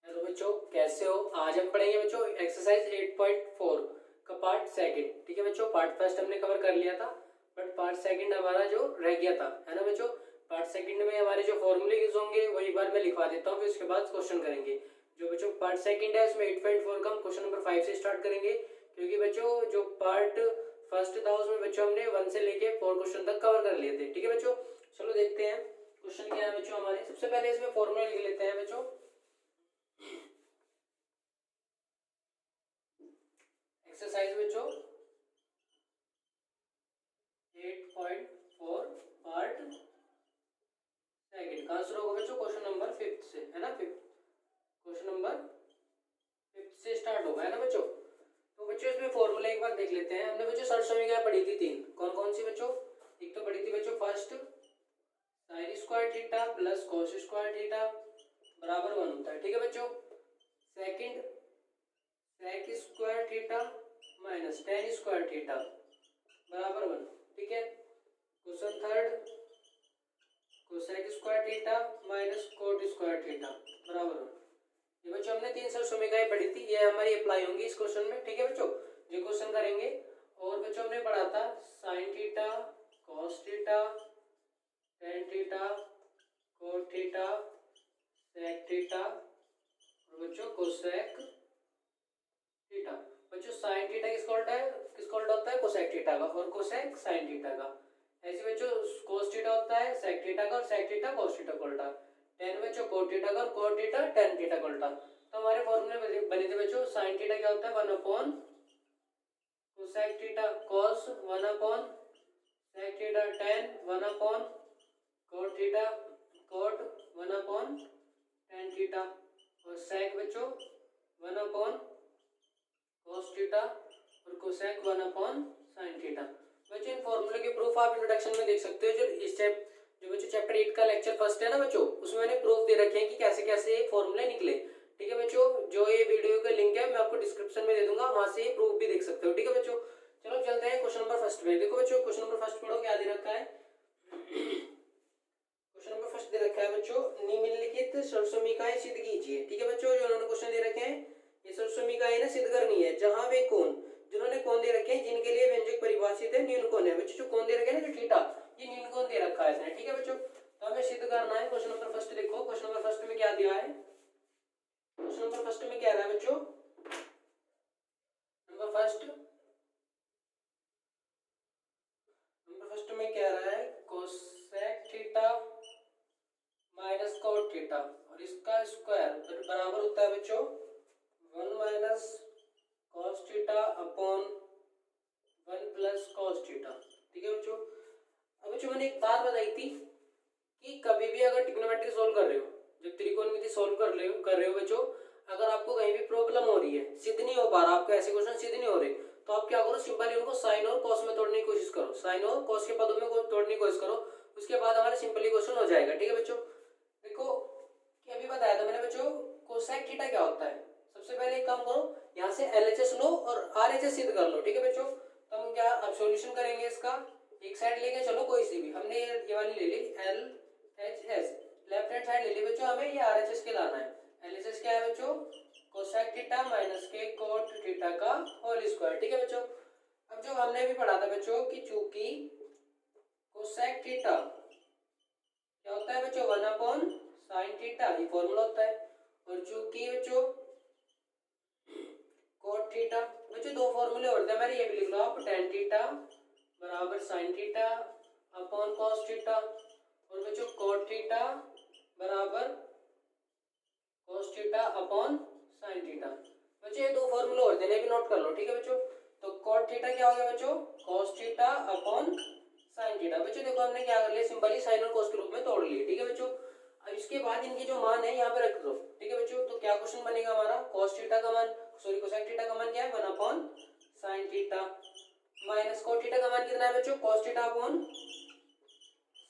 Hello बच्चों, कैसे हो? आज हम पढ़ेंगे बच्चों एक्सरसाइज 8.4 का पार्ट सेकंड। ठीक है बच्चों, पार्ट फर्स्ट हमने कवर कर लिया था, बट पार्ट सेकंड हमारा जो रह गया था, है ना बच्चों। पार्ट सेकंड में हमारे जो फॉर्मूले यूज होंगे वही बार मैं लिखवा देता हूँ, फिर उसके बाद क्वेश्चन करेंगे। जो बच्चों पार्ट सेकंड है उसमें 8.4 का हम क्वेश्चन नंबर 5 से स्टार्ट करेंगे, क्योंकि बच्चों जो पार्ट फर्स्ट था उसमें बच्चों हमने 1 से लेके 4 क्वेश्चन तक कवर कर लिए थे। ठीक है बच्चों, चलो देखते हैं क्वेश्चन क्या है बच्चों हमारे। सबसे पहले इसमें फॉर्मूला लिख लेते हैं बच्चों। एक्सरसाइज बच्चों 8.4 पार्ट सेकंड कहाँ शुरू होगा बच्चों? क्वेश्चन नंबर 5 से, है ना। 5 क्वेश्चन नंबर 5 से स्टार्ट होगा, है ना बच्चों। तो बच्चों इसमें फॉर्मूला एक बार देख लेते हैं। हमने बच्चों सरसों क्या पढ़ी थी? 3। कौन कौन सी बच्चों? एक तो पढ़ी थी बच्चों first sine square theta plus cos square theta बराबर 1 होता है। ठीक है बच्चों। Second sec square theta minus tan square theta बराबर 1। ठीक है। Question third cosec square theta minus cot square theta बराबर 1। ये बच्चों हमने 3 समीकरण पढ़ी थी, ये हमारी अप्लाई होंगी इस क्वेश्चन में। ठीक है बच्चों, जो क्वेश्चन करेंगे। और बच्चों हमने पढ़ा था sine theta cos theta tan theta cot theta sec theta और बच्चों कोसेक थीटा। बच्चों साइन थीटा किसका उल्टा होता है? कोसेक थीटा का, और कोसेक साइन थीटा का। ऐसे बच्चों कोस थीटा होता है सेक थीटा का, और सेक थीटा कोस थीटा का उल्टा। टेन बच्चों कोट थीटा का, और कोट थीटा टेन थीटा का उल्टा। तो हमारे फॉर्मूले बने थे बच्चों। साइन थीटा क्या होता है? 1 upon cosec theta cos 1 upon sec theta tan 1 upon cot theta cot 1 upon tan theta, और सेक बच्चों 1 अपॉन कॉस थीटा और कोसेक 1 अपॉन साइन थीटा। बच्चों इन फॉर्मूले के प्रूफ आप इंट्रोडक्शन में देख सकते हो। जो बच्चों चैप्टर 8 का लेक्चर फर्स्ट है ना बच्चों, उसमें मैंने प्रूफ दे रखे हैं कि कैसे कैसे ये फॉर्मूले निकले। ठीक है बच्चों, जो ये वीडियो का लिंक है मैं आपको डिस्क्रिप्शन में दे दूंगा, वहां से ये प्रूफ भी देख सकते हो। ठीक है बच्चों, चलो चलते हैं क्वेश्चन नंबर फर्स्ट में। देखो बच्चों क्वेश्चन नंबर फर्स्ट पढ़ो, क्या दे रखा है। क्वेश्चन नंबर फर्स्ट दे रखा है बच्चों, निम्नलिखित सर्वसमीकरण सिद्ध कीजिए। ठीक है बच्चों, जो उन्होंने क्वेश्चन दे रखे हैं ये सर्वसमीकरण सिद्ध करनी है, जहां वे कोण जिन्होंने कोण दे रखे हैं जिनके लिए व्यंजक परिभाषित है न्यून कोण है। बच्चों जो कोण दे रखे हैं ना, जो थीटा, ये न्यून कोण दे रखा है इसने। ठीक है बच्चों, तो हमें सिद्ध करना है। क्वेश्चन नंबर फर्स्ट देखो, क्वेश्चन नंबर फर्स्ट में क्या दिया है। क्वेश्चन नंबर फर्स्ट में क्या रहा है बच्चों? नंबर फर्स्ट में क्या रहा है? Cosec theta minus cot theta और इसका स्क्वायर बराबर होता है बच्चों 1 minus cos theta upon 1 plus cos theta. ठीक है बच्चों। अब बच्चों मैंने एक बात बताई थी कि कभी भी अगर ट्रिग्नोमेट्री सोल्व कर रहे हो, जब त्रिकोणमिति सोल्व कर रहे हो बच्चों, अगर आपको कहीं भी प्रॉब्लम हो रही है, सिद्ध नहीं हो पा रहा, आपको ऐसे क्वेश्चन सिद्ध नहीं हो रहे, तो आप क्या करो, सिंपली उनको साइन और कॉस में तोड़ने की कोशिश करो। साइन और कॉस के पदों में तोड़ने की कोशिश करो, उसके बाद हमारा सिंपली क्वेश्चन हो जाएगा। ठीक है बच्चों, देखो कि अभी बताया था मैंने बच्चों कोसेक थीटा क्या होता है। सबसे पहले एक काम करो, यहाँ से एलएचएस लो और आरएचएस सिद्ध कर लो। ठीक है बच्चों, तो हम क्या अब सॉल्यूशन करेंगे इसका। एक साइड लेके चलो कोई सी भी, हमने ये वाली ले ली L H S, left hand side ले ली बच्चों, हमें ये आरएचएस के लाना है। एलएचएस क्या है बच्चों? कोसेक थीटा माइनस के कोट थीटा का होल स्क्वायर। ठीक है बच्चों, अब जो हमने भी पढ़ा था बच्चों कि चूंकि कोसेक थीटा क्या होता है बच्चों 1 अपॉन साइन थीटा, ये फॉर्मूला होता है। और चूंकि बच्चों कोट थीटा, बच्चों दो फॉर्मूले होते हैं हमारे, ये भी लिख लो आप, टेन थीटा बराबर sign theta upon cos theta, और बच्चों कोट थीटा बराबर cos theta upon sine theta. बच्चों ये दो फॉर्मूले होते हैं, ये भी नोट कर लो। ठीक है बच्चों, तो कोट थीटा क्या हो गया बच्चों? Cos theta upon sine theta. बच्चों देखो हमने क्या कर लिया, सिंपली साइन और कॉस के रूप में तोड़ लिए। ठीक है बच्चों, अब इसके बाद इनकी जो मान है यहाँ पे रख दो। ठीक है बच्चों, तो क्या क्वेश्चन बनेगा हमारा, कॉस थीटा का मान, सॉरी कोसेक थीटा का मान क्या है 1 upon sine theta, minus cot theta का मान कितना है बच्चों? Cos theta upon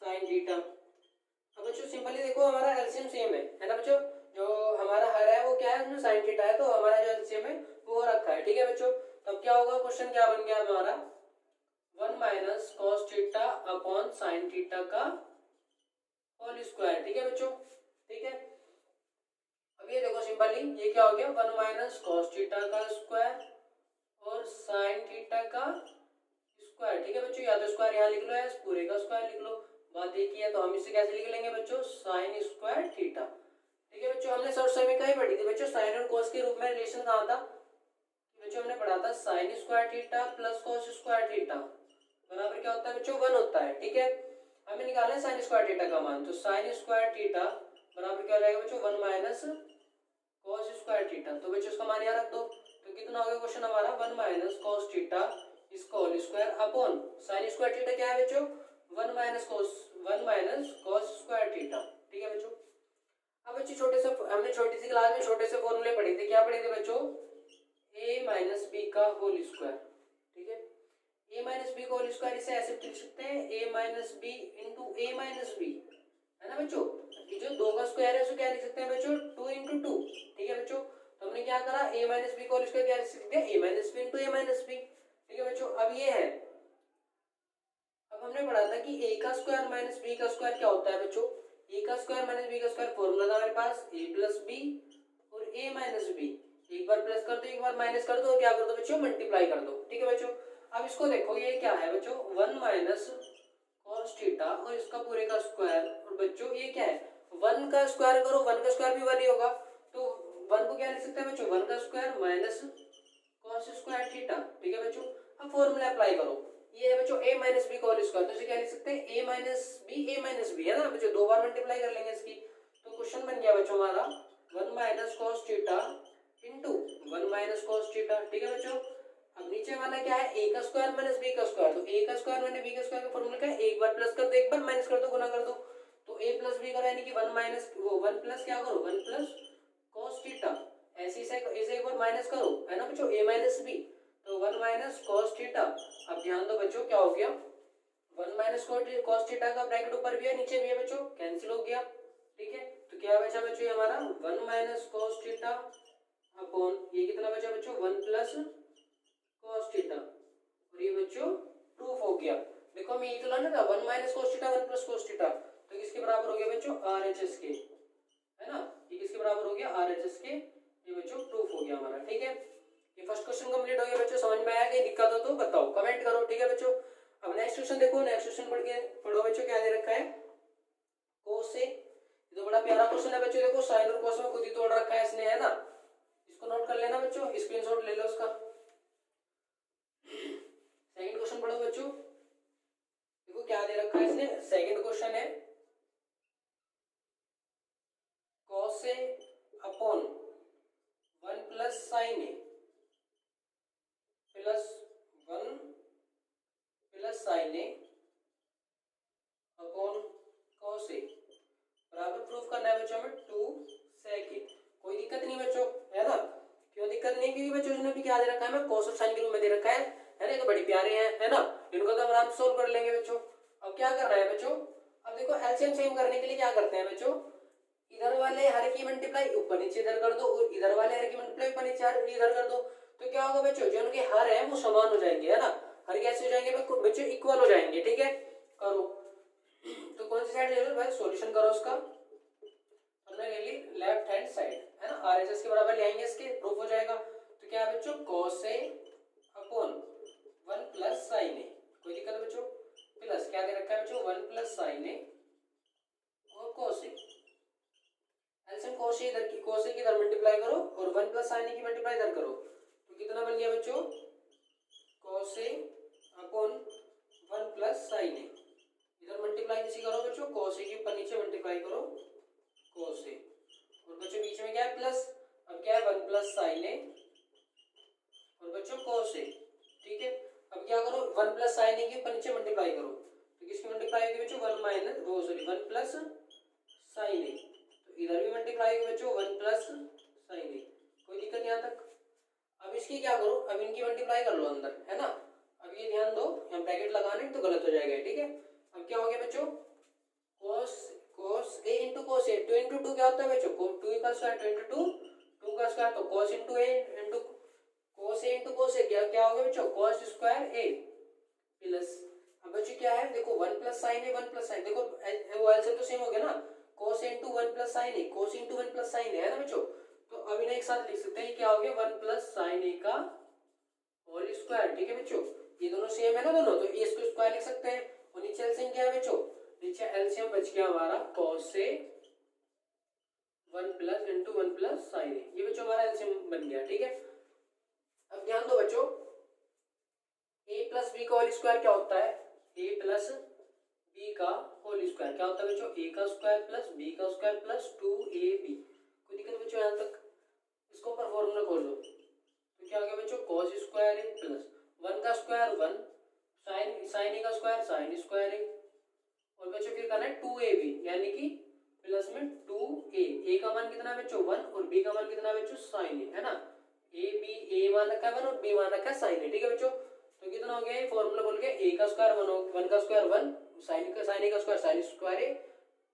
sine theta. अब बच्चों सिंपली देखो हमारा एलसीएम सेम है ना बच्चों, जो हमारा हर है वो क्या है, उसमें साइन थीटा है, तो हमारा जो एलसीएम है वो रखा है। ठीक है बच्चों, तब क्या होगा, क्वेश्चन क्या बन गया हमारा 1 minus cos theta upon sine theta का होल स्क्वायर। ठीक है बच्चों, ठीक है। अब अब ये देखो सिंपली ये क्या हो गया 1 माइनस कॉस थीटा का स्क्वायर और साइन थीटा का स्क्वायर। ठीक है बच्चों, या तो स्क्वायर यहाँ लिख लो या इस पूरे का स्क्वायर लिख लो। बात एक ही है, तो हम इसे कैसे लिख लेंगे बच्चों, साइन स्क्वायर थीटा। ठीक है बच्चों, हमने शॉर्ट समीकरण ही पढ़ी थी बच्चों, साइन और कॉस के रूप में रिलेशन कहा था बच्चों, हमने पढ़ा था sign square theta plus cos square theta बराबर क्या होता है बच्चों, 1 होता है। ठीक है, हमें निकालना है साइन स्क्वायर थीटा का मान, तो साइन स्क्वायर थीटा बराबर क्या हो जाएगा बच्चों, 1 माइनस कॉस स्क्वायर थीटा। तो बच्चों उसका मान यहाँ रख दो, तो कितना हो गया क्वेश्चन हमारा, 1 माइनस कॉस थीटा इसका whole square upon sine square theta क्या है बच्चों, 1 माइनस कॉस स्क्वायर थीटा। ठीक है बच्चों, अब बच्चों छोटे से हमने छोटी सी क्लास में छोटे से फॉर्मूले पढ़े थे, क्या पढ़े थे बच्चों, a माइनस बी का होल स्क्वायर। ठीक है, a माइनस बी का होल स्क्वायर इसे ऐसे लिख सकते हैं a minus B into A minus B, है ना बच्चों। ये जो 2 का स्क्वायर है उसको क्या लिख सकते हैं बच्चों, 2 इंटू 2। ठीक है बच्चों, तो हमने क्या करा, a माइनस बी का होल स्क्वायर क्या लिख सकते हैं, a minus B into A minus B. ठीक है बच्चों, अब ये है, अब हमने पढ़ा था कि a का स्क्वायर माइनस b का स्क्वायर क्या होता है बच्चों, a का स्क्वायर माइनस b का स्क्वायर फॉर्मूला था हमारे पास a प्लस बी और a माइनस बी, एक बार प्लस कर दो एक बार माइनस कर दो और क्या कर दो बच्चों, मल्टीप्लाई कर दो। ठीक है बच्चों, अब इसको देखो ये क्या है बच्चों, 1 माइनस कॉस थीटा और इसका पूरे का स्क्वायर, और बच्चों ये क्या है, 1 का स्क्वायर करो, 1 का स्क्वायर भी 1 ही होगा, तो 1 को क्या लिख सकते हैं बच्चों, 1 का square minus cos square theta. ठीक है बच्चों, अब फॉर्मूला अप्लाई करो, ये है बच्चों a माइनस बी का होल स्क्वायर, तो इसे क्या लिख सकते हैं, a माइनस बी है ना बच्चों, 2 बार मल्टीप्लाई कर लेंगे इसकी, तो क्वेश्चन बन गया बच्चों हमारा 1 minus cos theta into 1 minus cos theta. ठीक है बच्चों, अब नीचे वाला क्या है, a का स्क्वायर माइनस b का स्क्वायर, तो a का स्क्वायर माइनस b का स्क्वायर का फॉर्मूला क्या है, एक बार प्लस कर दो एक बार माइनस कर दो, गुना कर दो, तो a प्लस b करो यानी कि 1 माइनस वो 1 प्लस क्या करो, 1 प्लस कॉस थीटा, ऐसे इसे एक बार माइनस करो, है ना बच्चों, a माइनस b, तो 1 माइनस कॉस थीटा। अब ध्यान दो बच्चों क्या हो गया, 1 माइनस कॉस थीटा का ब्रैकेट ऊपर भी है नीचे भी है बच्चों, कैंसिल हो गया। ठीक है, तो क्या बचा बच्चों ये हमारा 1 माइनस कॉस थीटा अपॉन ये कितना बचा बच्चों, 1 प्लस कॉस थीटा, और ये बच्चों प्रूफ हो गया। देखो मैं ये तो लाना था 1 minus cos theta 1 plus cos theta, तो किसके बराबर हो गया बच्चों, RHS के, है ना, ये किसके बराबर हो गया, RHS के, ये बच्चों प्रूफ हो गया हमारा। ठीक है, ये फर्स्ट क्वेश्चन कंप्लीट हो गया बच्चों, समझ में आया, कहीं दिक्कत हो तो बताओ कमेंट करो। ठीक है बच्चों, अब नेक्स्ट क्वेश्चन देखो, नेक्स्ट क्वेश्चन पढ़ो बच्चों, क्या दे रखा है, कोस से, ये तो बड़ा प्यारा क्वेश्चन है बच्चों, देखो साइन और कोस में खुद ही तोड़ रखा है इसने, है ना, इसको नोट कर लेना बच्चों, स्क्रीनशॉट ले लो उसका। सेकंड क्वेश्चन पढ़ो बच्चों, देखो क्या दे रखा है इसने, सेकंड क्वेश्चन है कॉस से upon 1 plus sine A plus 1 plus sine A upon cos A बराबर प्रूफ करना है बच्चों हमें 2 sec ए। कोई दिक्कत नहीं बच्चों, है ना, क्यों दिक्कत नहीं, क्योंकि बच्चों इसने भी क्या दे रखा है, हमें कॉस और साइन के रूप में दे रखा है ना, तो बड़ी प्यारे हैं, है ना, इनको तो आराम से सोल्व कर लेंगे बच्चों। अब क्या करना है बच्चों, अब देखो एलसीएम सेम करने के लिए क्या करते हैं बच्चों, इधर वाले हर की मल्टीप्लाई ऊपर नीचे इधर कर दो और इधर वाले हर की मल्टीप्लाई ऊपर नीचे इधर कर दो, तो क्या होगा बच्चों, जो उनके हर है वो समान हो जाएंगे, है ना, हर कैसे हो जाएंगे बच्चों, इक्वल हो जाएंगे। ठीक है, करो, तो कौन सी साइड ले लो भाई, सॉल्यूशन करो उसका, हमने ले ली लेफ्ट हैंड साइड, है ना, RHS के बराबर ले आएंगे इसके, प्रूफ हो जाएगा। तो क्या है बच्चों, cos a upon 1 plus sine A, कोई दिक्कत है बच्चों, प्लस क्या दे रखा है बच्चों, 1 प्लस साइन ए और cos a, LCM cos a की इधर मल्टीप्लाई करो और 1 प्लस साइन ए की मल्टीप्लाई इधर करो, तो कितना बन गया बच्चों, cos a upon 1 plus sine A, इधर मल्टीप्लाई किसी करो बच्चों, cos a के ऊपर नीचे मल्टीप्लाई करो cos a, और बच्चों बीच में क्या है प्लस, अब क्या है 1 प्लस साइन ए और बच्चों cos a। ठीक है, अब क्या करो, 1 प्लस साइन ए के ऊपर नीचे मल्टीप्लाई करो, तो किसकी मल्टीप्लाई होगी बच्चों, 1 माइनस वो सॉरी 1 प्लस साइन ए, तो इधर भी मल्टीप्लाई होगी बच्चों 1 प्लस साइन ए, कोई दिक्कत यहाँ तक। अब इसकी क्या करो, अब इनकी मल्टीप्लाई कर लो अंदर, है ना, अब ये ध्यान दो यहाँ ब्रैकेट लगाने तो गलत हो जाएगा। ठीक है, अब क्या हो गया बच्चों, cos a into cos a, 2 into 2 क्या होता है बच्चों, 2 का स्क्वायर 2 इंटू 2 का स्क्वायर, तो cos into a into cos a into cos a क्या हो गया बच्चों, cos स्क्वायर a प्लस, अब बच्चों क्या है देखो 1 plus sign a 1 plus sign, देखो वो एलसीएम तो सेम हो गया ना, cos a into 1 plus sign a, cos into 1 plus sign है ना बच्चों, अब इन्हें एक साथ लिख सकते हैं, क्या हो गया 1 प्लस साइन ए का होल स्क्वायर। ठीक है बच्चों, ये दोनों सेम है ना दोनों, तो ए इसको स्क्वायर लिख सकते हैं। और नीचे एलसीएम क्या है बच्चों, नीचे एलसीएम बच गया हमारा कॉस से 1 प्लस इंटू 1 प्लस साइन ए, ये बच्चों हमारा एलसीएम बन गया। ठीक है, अब ध्यान दो बच्चों, ए प्लस बी का होल स्क्वायर क्या होता है, ए प्लस बी का होल स्क्वायर क्या होता है बच्चों, ए का स्क्वायर प्लस बी का स्क्वायर प्लस 2ab। कोई दिक्कत बच्चों यहाँ तक, इसको ऊपर फॉर्मूला खोल लो तो क्या हो गया बच्चों, cos स्क्वायर ए प्लस 1 का स्क्वायर 1 साइन ए का स्क्वायर साइन स्क्वायर ए, और बच्चों फिर करना है 2ab यानी कि प्लस में 2a, a का मान कितना है बच्चों 1 और b का मान कितना है बच्चों साइन ए, है ना, a मान रखा है 1 और b मान रखा है साइन ए। ठीक है बच्चों, तो कितना हो गया, फॉर्मूला बोल के a का स्क्वायर 1 का स्क्वायर 1 साइन ए का स्क्वायर साइन स्क्वायर ए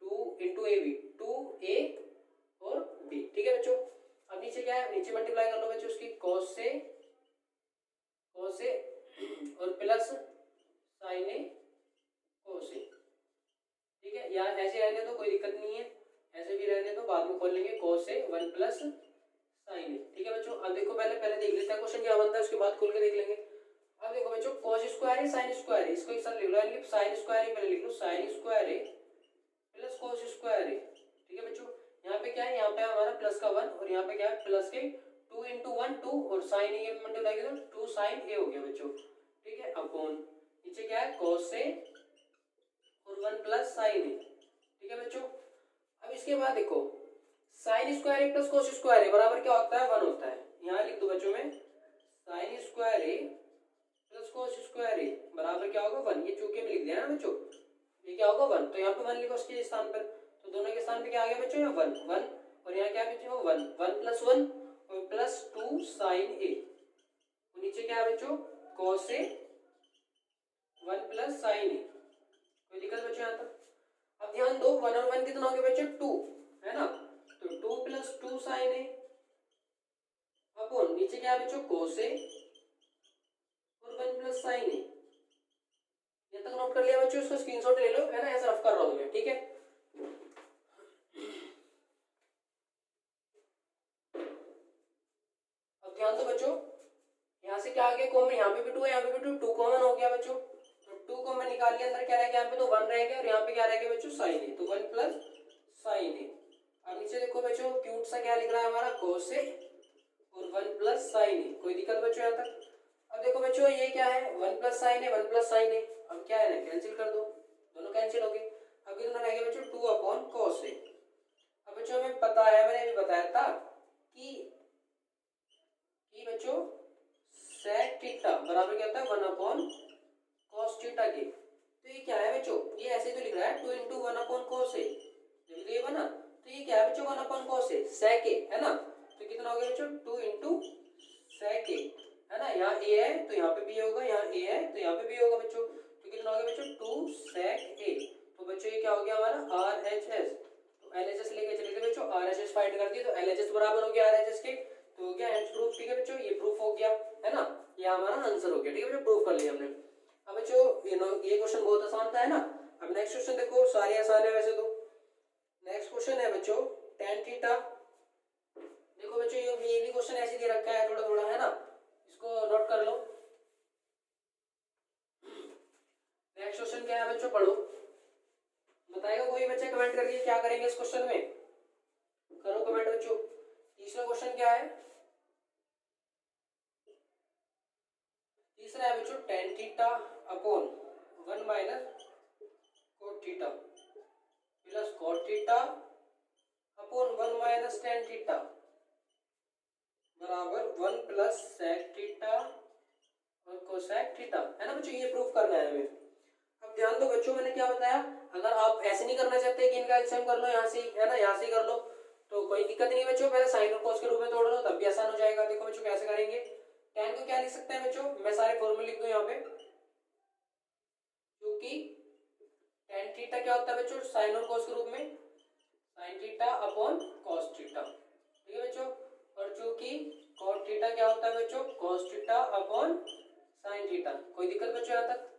2 इंटू ab 2a और b। ठीक है बच्चों, अब नीचे क्या है, नीचे मल्टीप्लाई कर लो बच्चों उसकी cos से और प्लस साइन ए cos ए। ठीक है, या ऐसे रहने तो कोई दिक्कत नहीं है, ऐसे भी रहने तो बाद में खोल लेंगे cos से 1 प्लस साइन ए। ठीक है बच्चों, अब देखो पहले देख लेते हैं क्वेश्चन क्या बनता है, उसके बाद खोल के देख लेंगे। अब देखो बच्चों cos स्क्वायर है साइन स्क्वायर है, इसको एक साथ लिख लो, यानी साइन स्क्वायर है पहले लिख लो, साइन स्क्वायर है प्लस cos स्क्वायर है। ठीक है बच्चों, यहाँ पे क्या है, यहाँ पे हमारा प्लस का 1 और यहाँ पे क्या है प्लस के 2 इंटू 1 2 और साइन ए मल्टीप्लाई करो 2 साइन ए हो गया बच्चों। ठीक है, अपॉन नीचे क्या है cos से और 1 प्लस साइन ए। ठीक है बच्चों, अब इसके बाद देखो साइन स्क्वायर ए प्लस cos स्क्वायर ए बराबर क्या होता है 1 होता है, यहाँ लिख दो बच्चों में साइन स्क्वायर ए प्लस cos स्क्वायर ए बराबर क्या होगा 1, ये चूके में लिख दिया ना बच्चों, ये क्या होगा 1, तो यहाँ पे 1 लिखो उसके स्थान पर, तो दोनों के स्थान पे क्या आ गया बच्चों, यहाँ 1 और यहाँ क्या है बच्चों 1 प्लस 1 और प्लस 2 साइन ए, और नीचे क्या है बच्चों cos से 1 प्लस साइन ए। कोई दिक्कत बच्चों यहाँ तक, अब ध्यान दो 1 और 1 कितना हो गया बच्चों 2, है ना, तो 2 प्लस 2 साइन ए अपॉन नीचे क्या है बच्चों cos से और 1 प्लस साइन ए। ये तक नोट कर लिया बच्चों, इसको स्क्रीनशॉट ले लो, है ना, ऐसा रफ कर रहा हूं मैं। ठीक है, अब ध्यान दो बच्चों, यहाँ से क्या आ गया कॉमन, यहाँ पे भी 2 है, यहाँ पे भी 2 कॉमन हो गया बच्चों, तो 2 कॉमन निकाल लिया, अंदर क्या रह गया, यहाँ पे तो 1 रह गया और यहाँ पे क्या रह गया बच्चों साइन ए, तो 1 प्लस साइन ए। अब नीचे देखो बच्चों क्यूट सा क्या लिख रहा है हमारा cos से और 1 प्लस साइन ए। कोई दिक्कत बच्चों यहाँ तक, अब देखो बच्चों ये क्या है 1 प्लस साइन ए 1 प्लस साइन ए, अब क्या है ना कैंसिल कर दो, दोनों कैंसिल हो गए, अब कितना रह गया बच्चों 2 अपॉन cos से। अब बच्चों हमें पता है, मैंने अभी बताया था कि बच्चों sec थीटा बराबर क्या होता है 1 अपॉन cos थीटा के, तो ये क्या है बच्चों, ये ऐसे तो लिख रहा है 2 इंटू 1 अपॉन cos ए, जब ये बना तो ये क्या है बच्चों 1 अपॉन cos ए sec ए, है ना, तो कितना हो गया बच्चों 2 इंटू sec ए, है ना, यहाँ a है तो यहाँ पे भी होगा, यहाँ a है तो यहाँ पे भी होगा बच्चों, तो कितना हो गया बच्चों 2 sec ए। तो बच्चों ये क्या हो गया हमारा RHS, तो LHS लेके चले थे बच्चों, RHS फाइंड कर दिए तो LHS बराबर हो गया RHS के, तो हो गया एंड प्रूफ। ठीक है बच्चों, ये प्रूफ हो गया, है ना, ये हमारा आंसर हो गया। ठीक है बच्चों, प्रूफ कर लिया हमने। अब बच्चों ये क्वेश्चन बहुत आसान था, है ना। अब नेक्स्ट क्वेश्चन देखो, सारे आसान है वैसे तो। नेक्स्ट क्वेश्चन है बच्चों tan थीटा। देखो बच्चों ये भी क्वेश्चन ऐसे दे रखा है थोड़ा थोड़ा, है ना, इसको नोट कर लो। नेक्स्ट क्वेश्चन क्या है बच्चों, पढ़ो, बताएगा कोई बच्चा कमेंट करके क्या करेंगे इस क्वेश्चन में, करो कमेंट बच्चों। तीसरा क्वेश्चन क्या है, तीसरा है बच्चों tan theta upon 1 minus cot theta plus cot theta upon 1 minus tan theta बराबर 1 प्लस sec थीटा और cosec थीटा, है ना बच्चों, ये प्रूफ करना है हमें। अब ध्यान दो बच्चों, मैंने क्या बताया, अगर आप ऐसे नहीं करना चाहते कि इनका एलसीएम कर लो यहाँ से, है ना, यहाँ से कर लो तो कोई दिक्कत नहीं बच्चों, पहले साइन और cos के रूप में तोड़ लो तब भी आसान हो जाएगा। देखो बच्चों कैसे करेंगे, tan को क्या लिख सकते हैं बच्चों, मैं सारे फॉर्मूले लिख दूं यहाँ पे, क्योंकि tan थीटा क्या होता है बच्चों साइन और cos के रूप में, sin theta upon cos theta. ठीक है बच्चों, और चूंकि cot थीटा क्या होता है बच्चों cos theta upon sin theta. कोई दिक्कत बच्चों यहाँ तक,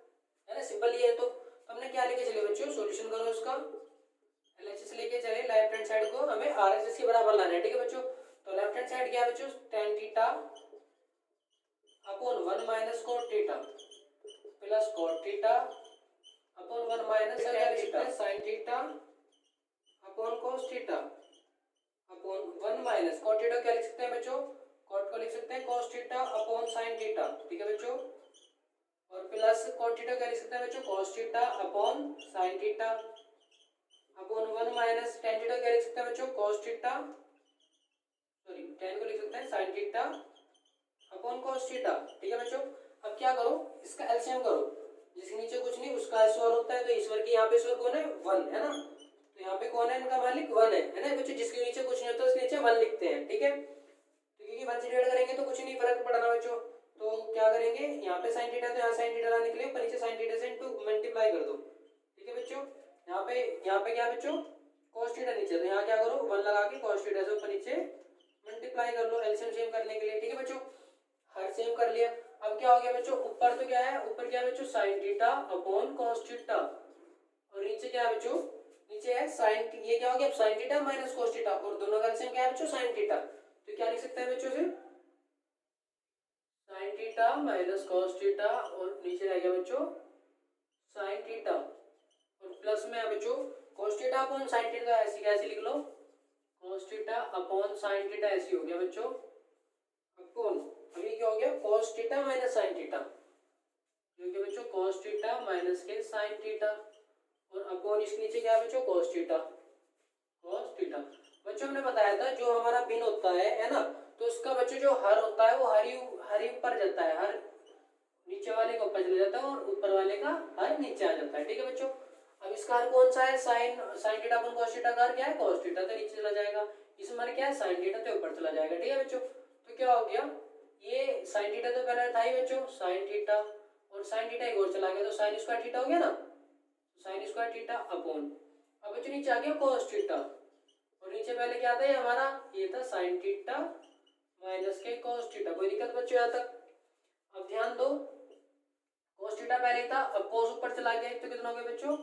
है ना, सिंपल ही है। तो हमने क्या लेके चले बच्चों, सॉल्यूशन करो इसका, LHS लेके चले, लेफ्ट हैंड साइड को हमें RHS के बराबर लाना है। ठीक है बच्चों, तो लेफ्ट हैंड साइड क्या है बच्चों, tan theta upon 1 minus cot theta plus cot theta upon 1 minus tan theta sin theta upon cos theta upon 1 minus cot theta क्या लिख सकते हैं बच्चों, cot को लिख सकते हैं cos theta upon sin theta, ठीक है बच्चों, और प्लस cot थीटा क्या लिख सकते हैं बच्चों, cos theta upon sin theta upon 1 minus tan theta क्या लिख सकते हैं बच्चों, cos थीटा, सॉरी tan को लिख सकते हैं sin theta upon cos theta, ठीक है बच्चों। अब क्या करो, इसका एलसीएम करो, जिसके नीचे कुछ नहीं उसका ईश्वर होता है, तो ईश्वर की यहाँ पे ईश्वर कौन है, 1 है ना, तो यहाँ पे कौन है इनका मालिक, 1 है ना बच्चों, जिसके नीचे कुछ नहीं होता उसके नीचे 1 लिखते हैं, ठीक है। तो क्योंकि 1 से डिवाइड करेंगे तो कुछ नहीं फर्क पड़ना बच्चों, तो क्या करेंगे, यहाँ पे sin थीटा तो यहाँ sin थीटा लाने के लिए ऊपर नीचे sin थीटा से इनटू मल्टीप्लाई कर दो, ठीक है बच्चों। यहाँ पे क्या बच्चों, cos थीटा नीचे, तो यहाँ क्या करो 1 लगा के cos थीटा से ऊपर नीचे मल्टीप्लाई कर लो एलसीएम सेम करने के लिए, ठीक है बच्चों। हर सेम कर लिया। अब क्या हो गया बच्चों, ऊपर तो क्या है, ऊपर क्या है बच्चों, sin theta upon cos theta, और नीचे क्या है बच्चों, नीचे है sin, ये क्या हो गया sin theta minus cos theta, और दोनों का एलसीएम क्या है बच्चों, sin थीटा, तो क्या लिख सकते हैं बच्चों से sin theta minus cos theta, और नीचे रह गया बच्चों sin थीटा, और प्लस में है बच्चों cos theta upon sin theta, ऐसे कैसे लिख लो, cos theta upon sin theta ऐसे हो गया बच्चों, अपॉन अभी क्या हो गया cos theta minus sin theta, जो कि बच्चों cos थीटा माइनस के sin थीटा, और अपॉन इसके नीचे क्या है बच्चों, cos थीटा, cos थीटा। बच्चों हमने बताया था जो हमारा भिन्न होता है ना, तो उसका बच्चों जो हर होता है वो हर ही ऊपर जाता है, हर नीचे वाले का ऊपर चले जाता है और ऊपर वाले का हर नीचे आ जाता है, ठीक है बच्चों। अब इसका हर कौन सा है, sin theta upon cos theta का हर क्या है, cos थीटा, तो नीचे चला जाएगा, इसमें हर क्या है sin थीटा, तो ऊपर चला जाएगा, ठीक है बच्चों। तो क्या हो गया, ये sin थीटा तो पहले था ही बच्चों sin थीटा, और sin थीटा एक और चला गया तो sin स्क्वायर थीटा हो गया ना, sin स्क्वायर थीटा अपॉन, अब बच्चों नीचे आ गया cos थीटा, और नीचे पहले क्या था ये हमारा, ये था sin थीटा माइनस के cos थीटा, कोई दिक्कत बच्चों यहाँ तक। अब ध्यान दो, cos थीटा पहले था, अब cos ऊपर चला गया, तो कितना हो गया बच्चों,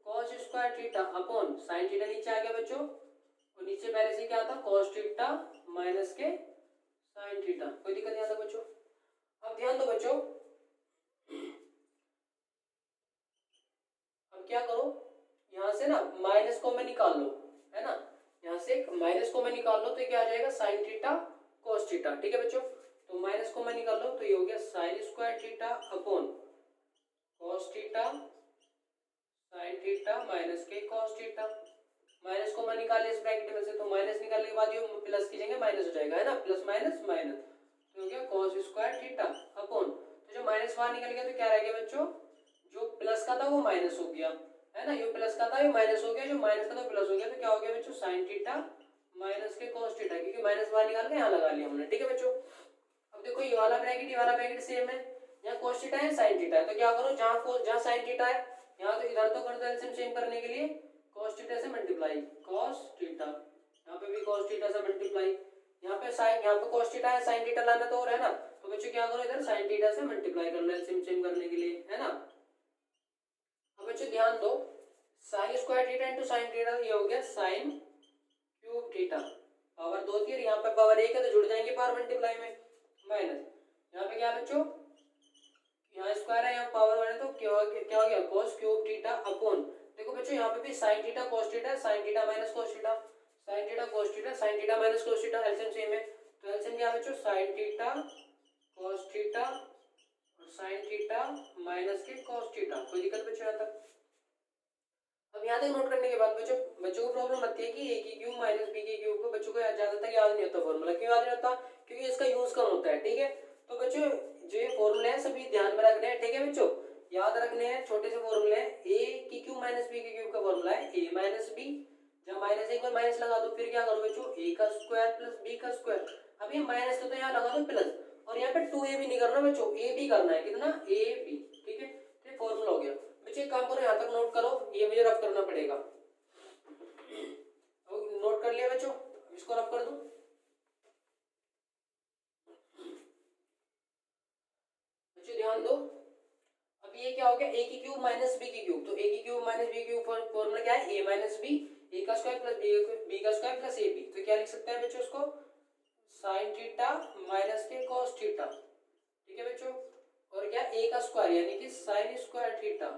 cos square theta upon sin theta नीचे आ गया बच्चों, और नीचे पहले से क्या था cos थीटा माइनस के sin थीटा, कोई दिक्कत नहीं आता बच्चों। अब ध्यान दो बच्चों, अब क्या करो, यहाँ से ना माइनस को मैं निकाल लो, है ना, यहाँ से माइनस को मैं निकाल लो तो क्या आ जाएगा sin थीटा cos थीटा, ठीक है बच्चों। तो माइनस को मैं निकाल लो तो ये हो गया sin square theta upon cos theta sin theta minus के cos थीटा, माइनस को मैं निकाल लिया इस ब्रैकेट में से, तो माइनस निकालने के बाद ये प्लस की जगह माइनस हो जाएगा, है ना, प्लस माइनस माइनस, तो हो गया cos स्क्वायर थीटा अपॉन, तो जो माइनस बाहर निकल गया तो क्या रह गया बच्चों, जो प्लस का था वो माइनस हो गया, है ना, ये प्लस का था ये माइनस हो गया, जो माइनस का था प्लस हो गया, तो क्या हो गया बच्चों sin थीटा माइनस के cos थीटा, क्योंकि माइनस बाहर निकाल के यहाँ लगा लिया हमने, ठीक है बच्चों। अब देखो ये वाला ब्रैकेट सेम है, यहाँ cos थीटा है sin थीटा है, तो क्या करो जहाँ sin थीटा है यहाँ तो इधर तो कर दो एलसीएम सेम करने के लिए cos थीटा से मल्टीप्लाई, cos थीटा, यहाँ पे भी cos थीटा से मल्टीप्लाई, यहाँ पे cos थीटा है sin थीटा लाना तो और है ना, तो बच्चों क्या करो इधर sin थीटा से मल्टीप्लाई कर लो एलसीएम सेम करने के लिए, है ना। अब बच्चों ध्यान दो, sin square theta into sin theta, ये हो गया sin क्यूब थीटा, पावर 2 थी और यहाँ पे पावर 1 है तो जुड़ जाएंगे पावर मल्टीप्लाई में, माइनस यहाँ पे क्या है बच्चों, यहाँ स्क्वायर है यहाँ पावर 1 है तो क्या हो गया cos क्यूब थीटा अपॉन, देखो बच्चों यहाँ पे भी sin theta cos theta, sin theta minus cos theta, sin theta cos theta, sin theta minus cos theta, LCM same है, तो एलसीएम क्या है बच्चों sin थीटा cos थीटा और sin थीटा माइनस के cos थीटा, कोई दिक्कत बच्चों यहाँ तक। अब यहाँ तक नोट करने के बाद बच्चों को प्रॉब्लम आती है कि a की क्यूब माइनस b की क्यूब को बच्चों को ज्यादातर याद नहीं होता फॉर्मूला, क्यों याद नहीं होता, क्योंकि इसका यूज कम होता है, ठीक है। तो बच्चों जो ये फॉर्मूले हैं सभी ध्यान में रखने हैं, ठीक है बच्चों, याद रखने हैं, छोटे से फॉर्मूले हैं, a की क्यूब माइनस b की क्यूब का फॉर्मूला है a माइनस b, जब माइनस एक बार माइनस लगा दो फिर क्या करो बच्चों a का स्क्वायर प्लस b का स्क्वायर, अब ये माइनस तो यहाँ लगा दो प्लस, और यहाँ पे 2a भी नहीं करना बच्चों, a भी करना है, कितना a b, ठीक है, तो फॉर्मूला हो गया बच्चे। एक काम करो यहाँ तक नोट करो, ये मुझे रफ करना पड़ेगा, नोट कर लिया बच्चों, इसको रफ कर दो। बच्चों ध्यान दो, अब ये क्या हो गया a की क्यूब माइनस b की क्यूब, तो a की क्यूब माइनस b की क्यूब फॉर्मूला क्या है a माइनस b, a का स्क्वायर प्लस b का स्क्वायर प्लस ab, तो क्या लिख सकते हैं बच्चों उसको साइन थीटा माइनस के कॉस थीटा, ठीक है बच्चों। और क्या ए का स्क्वायर यानी कि साइन स्क्वायर थीटा,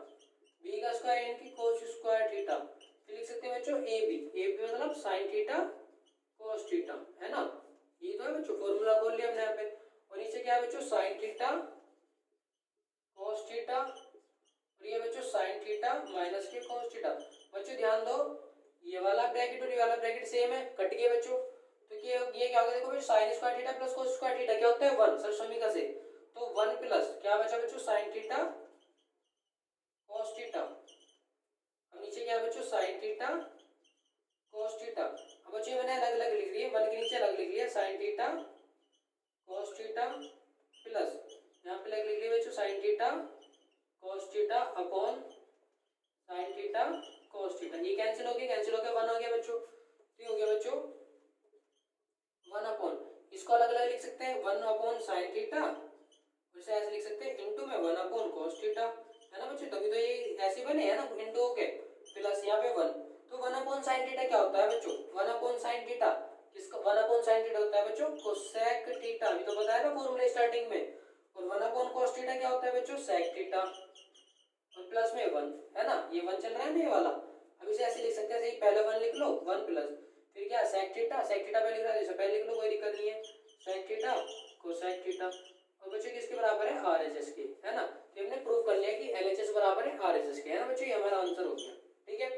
बी का स्क्वायर यानी कि कोस स्क्वायर थीटा, फिर लिख सकते हैं बच्चों ए बी मतलब साइन थीटा कॉस थीटा, है ना। ये तो है बच्चों, फॉर्मूला खोल लिया हमने यहाँ पे। और नीचे क्या है बच्चों, साइन थीटा कॉस थीटा, और ये बच्चों साइन थीटा माइनस के कॉस थीटा। बच्चों ध्यान दो, ये वाला ब्रैकेट और ये वाला ब्रैकेट सेम है, कट गए बच्चों। तो ये क्या होगा, देखो sign square theta plus cos square theta क्या होता है 1 सर समीका से। तो 1 प्लस क्या बचा बच्चों, साइन थीटा कॉस थीटा। अब नीचे क्या है बच्चों, साइन थीटा कॉस थीटा। अब बच्चों मैंने अलग अलग लिख लिया, 1 के नीचे अलग लिख लिया sign theta cos theta plus यहाँ पे अलग लिख लिया बच्चों sine theta cos theta upon sine theta cos theta. ये कैंसिल हो गया 1 हो गया बच्चों। तो हो गया बच्चों 1 अपॉन, इसको अलग अलग लिख सकते हैं 1 अपॉन साइन थीटा, इसे ऐसे लिख सकते हैं इनटू में 1 अपॉन कॉस थीटा, है ना बच्चों। तभी तो ये ऐसे बने है ना, इनटू होके प्लस यहाँ पे 1। तो 1 अपॉन साइन थीटा क्या होता है बच्चों, 1 अपॉन साइन थीटा किसका, 1 अपॉन साइन थीटा होता है बच्चों कोसेक थीटा, अभी तो बताया था फॉर्मूला स्टार्टिंग में। और 1 अपॉन कॉस थीटा क्या होता है बच्चों सेक थीटा, और प्लस में 1, है ना। ये 1 चल रहा है ना ये वाला, अब इसे ऐसे लिख सकते हैं, सही पहले 1 लिख लो 1 प्लस फिर क्या सेक थीटा पहले लिख रहा है, पहले लिख लो कोई दिक्कत नहीं है, सेक थीटा कोसेक थीटा। और बच्चों किसके बराबर है आरएचएस के, है ना। तो हमने प्रूव कर लिया कि एलएचएस बराबर है आरएचएस के, है ना बच्चों। ये हमारा आंसर हो गया, ठीक है।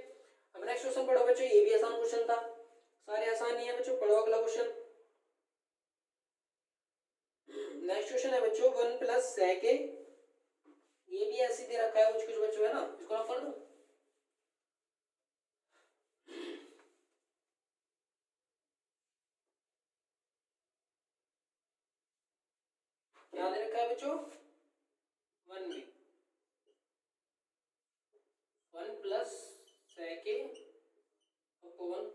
अब नेक्स्ट क्वेश्चन पढ़ो बच्चों, ये भी आसान क्वेश्चन था, सारे आसान ही है बच्चों। पढ़ो अगला क्वेश्चन। नेक्स्ट क्वेश्चन है बच्चों 1 प्लस सेक ए, ये भी ऐसे दे रखा है कुछ कुछ बच्चों, है ना। इसको आप पढ़ दो, क्या दे रखा है बच्चों 1 बी 1 प्लस सेक ए अपॉन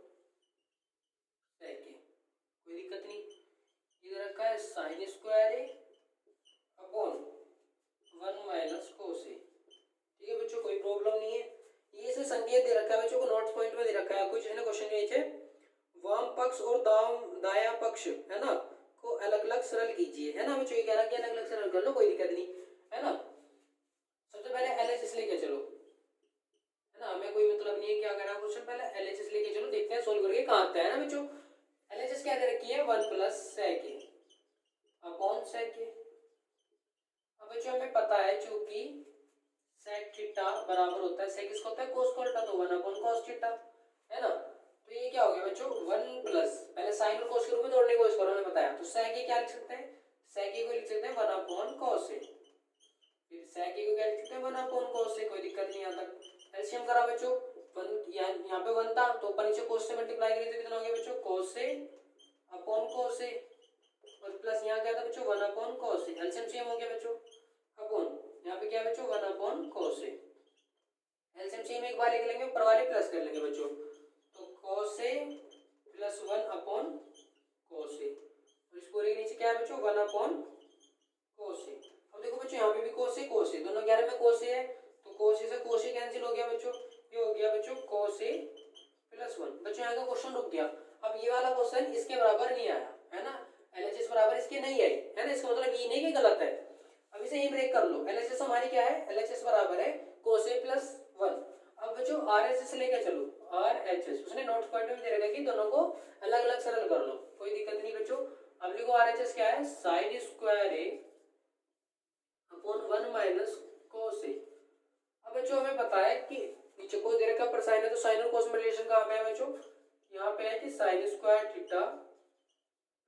सेक ए, कोई दिक्कत नहीं। इधर रखा है साइन स्क्वायर ए अपॉन 1 माइनस कोस ए, ठीक है बच्चों, कोई प्रॉब्लम नहीं है। ये से संकेत दे रखा है बच्चों को, नोट्स पॉइंट में दे रखा है कुछ, है ना। क्वेश्चन नीचे वाम पक्ष और दाया पक्ष, है ना, को अलग अलग सरल कीजिए, है ना बच्चों। ये कह रहा है कि अलग अलग सरल कर लो, कोई दिक्कत नहीं, है ना। सबसे पहले एलएचएस लेके चलो, है ना, हमें कोई मतलब नहीं है क्या कह रहा है क्वेश्चन, पहले एलएचएस लेके चलो, देखते हैं सोल्व करके कहां आता है ना बच्चों। एलएचएस क्या दे रखी है 1 प्लस सेक ए अपॉन सेक ए। अब बच्चों हमें पता है चूंकि सेक थीटा बराबर होता है, सेक किसका होता है कोस का उल्टा, तो 1 अपॉन कॉस थीटा, है ना। तो ये क्या हो गया बच्चों 1 प्लस, पहले साइन और कोस के रूप में तोड़ने को इसको हमने बताया, तो सेक ए क्या लिख सकते हैं, सेक ए को लिख सकते हैं 1 अपॉन कॉस ए, फिर सेक ए को क्या लिख सकते हैं 1 अपॉन कॉस ए, कोई दिक्कत नहीं। यहाँ तक एलसीएम करा बच्चों, 1 यहाँ पे 1 था तो ऊपर नीचे कोस से मल्टीप्लाई करी तो कितना हो गया बच्चों कोस ए अपॉन कॉस ए, और प्लस यहाँ क्या था बच्चों 1 upon cos A, LCM same हो गया बच्चों, अपॉन यहाँ पे क्या बच्चों 1 upon cos A, LCM same एक बार लिख लेंगे, ऊपर वाले प्लस कर लेंगे बच्चों, तो cos a plus 1 upon cos a, और इस पूरे के नीचे क्या है बच्चों 1 अपॉन cos a। अब देखो बच्चों यहाँ पे भी cos a दोनों 11 में cos a है, तो cos a से cos a कैंसिल हो गया बच्चों, ये हो गया बच्चों cos a प्लस 1। बच्चों यहाँ का क्वेश्चन रुक गया। अब ये वाला क्वेश्चन इसके बराबर नहीं आया, है ना, एलएचएस बराबर इसके नहीं आई, है ना। इसका मतलब ये नहीं कि गलत है, अब इसे ही ब्रेक कर लो। एलएचएस हमारी क्या है, एलएचएस बराबर है cos a प्लस 1। अब बच्चों आरएचएस लेके चलो, आरएचएस उसने नोट्स पॉइंट में दे रखा है कि दोनों को अलग अलग सरल कर लो, कोई दिक्कत नहीं बच्चों। अब लिखो आरएचएस क्या है sine square A upon 1 minus cos a। अब बच्चों हमें पता है कि नीचे को दे रखा पर साइन है, तो साइन और cos में रिलेशन कहाँ पे है बच्चों, यहाँ पे है कि sign square theta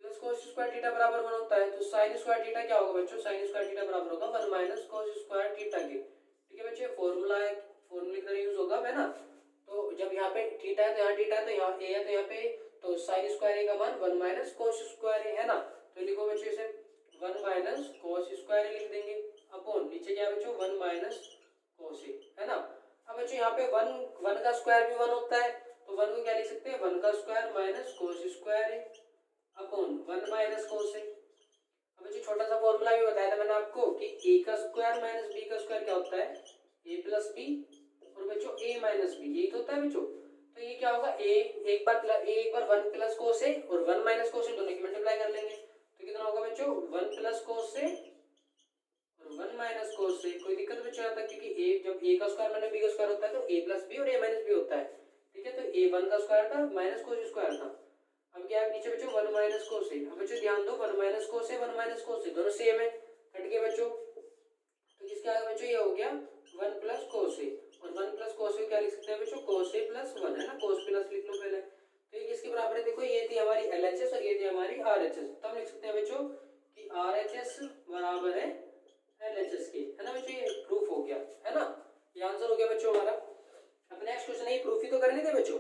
plus cos square theta बराबर 1 होता है, तो साइन स्क्वायर थीटा क्या होगा बच्चों, साइन स्क्वायर थीटा बराबर होगा 1 माइनस cos स्क्वायर थीटा के, ठीक है बच्चों। फॉर्मूला है, फॉर्मूले की तरह यूज होगा, है ना। तो जब यहाँ पे थीटा है तो यहाँ थीटा है, तो यहाँ ए है तो यहाँ पे, तो साइन स्क्वायर ए का मान 1 माइनस cos स्क्वायर ए, है ना। तो लिखो बच्चों इसे 1 माइनस cos स्क्वायर ए लिख देंगे, अपॉन नीचे क्या बच्चों 1 माइनस cos ए, है ना। अब बच्चों यहाँ पे 1 का स्क्वायर भी 1 होता है, तो 1 को क्या लिख सकते हैं 1 का स्क्वायर माइनस cos स्क्वायर ए अपॉन 1 माइनस cos ए। अब बच्चों छोटा सा फॉर्मूला भी बताया था मैंने आपको कि ए का स्क्वायर माइनस बी का स्क्वायर क्या होता है ए प्लस बी, और बच्चों a माइनस बी, यही तो होता है बच्चों। तो ये क्या होगा, ए एक बार 1 प्लस कोस ए और 1 माइनस कोस ए दोनों की मल्टीप्लाई कर लेंगे तो कितना होगा बच्चों 1 प्लस कोस ए और 1 माइनस कोस ए। कोई दिक्कत बच्चों यहाँ तक, क्योंकि ए जब ए का स्क्वायर माइनस बी का स्क्वायर होता है तो ए प्लस बी और ए माइनस बी होता है, ठीक है। तो ए 1 का स्क्वायर था माइनस कोस स्क्वायर था। अब क्या है नीचे बच्चों 1 माइनस कोस ए। अब बच्चों ध्यान दो 1 माइनस कोस ए 1 माइनस कोस ए दोनों सेम है, कट गए बच्चों। तो किसके आगे बच्चों ये हो गया 1 प्लस कोस ए और 1 प्लस कोस ए क्या लिख सकते हैं बच्चों कोस ए प्लस 1 है ना, कोस प्लस लिख लो पहले। तो ये किसके बराबर है, देखो ये थी हमारी LHS और ये थी हमारी RHS। तो हम लिख सकते हैं बच्चों कि RHS बराबर है LHS के, है ना बच्चों। ये प्रूफ हो गया है ना, ये आंसर हो गया बच्चों हमारा। अब नेक्स्ट क्वेश्चन है, प्रूफ ही तो करने थे बच्चों।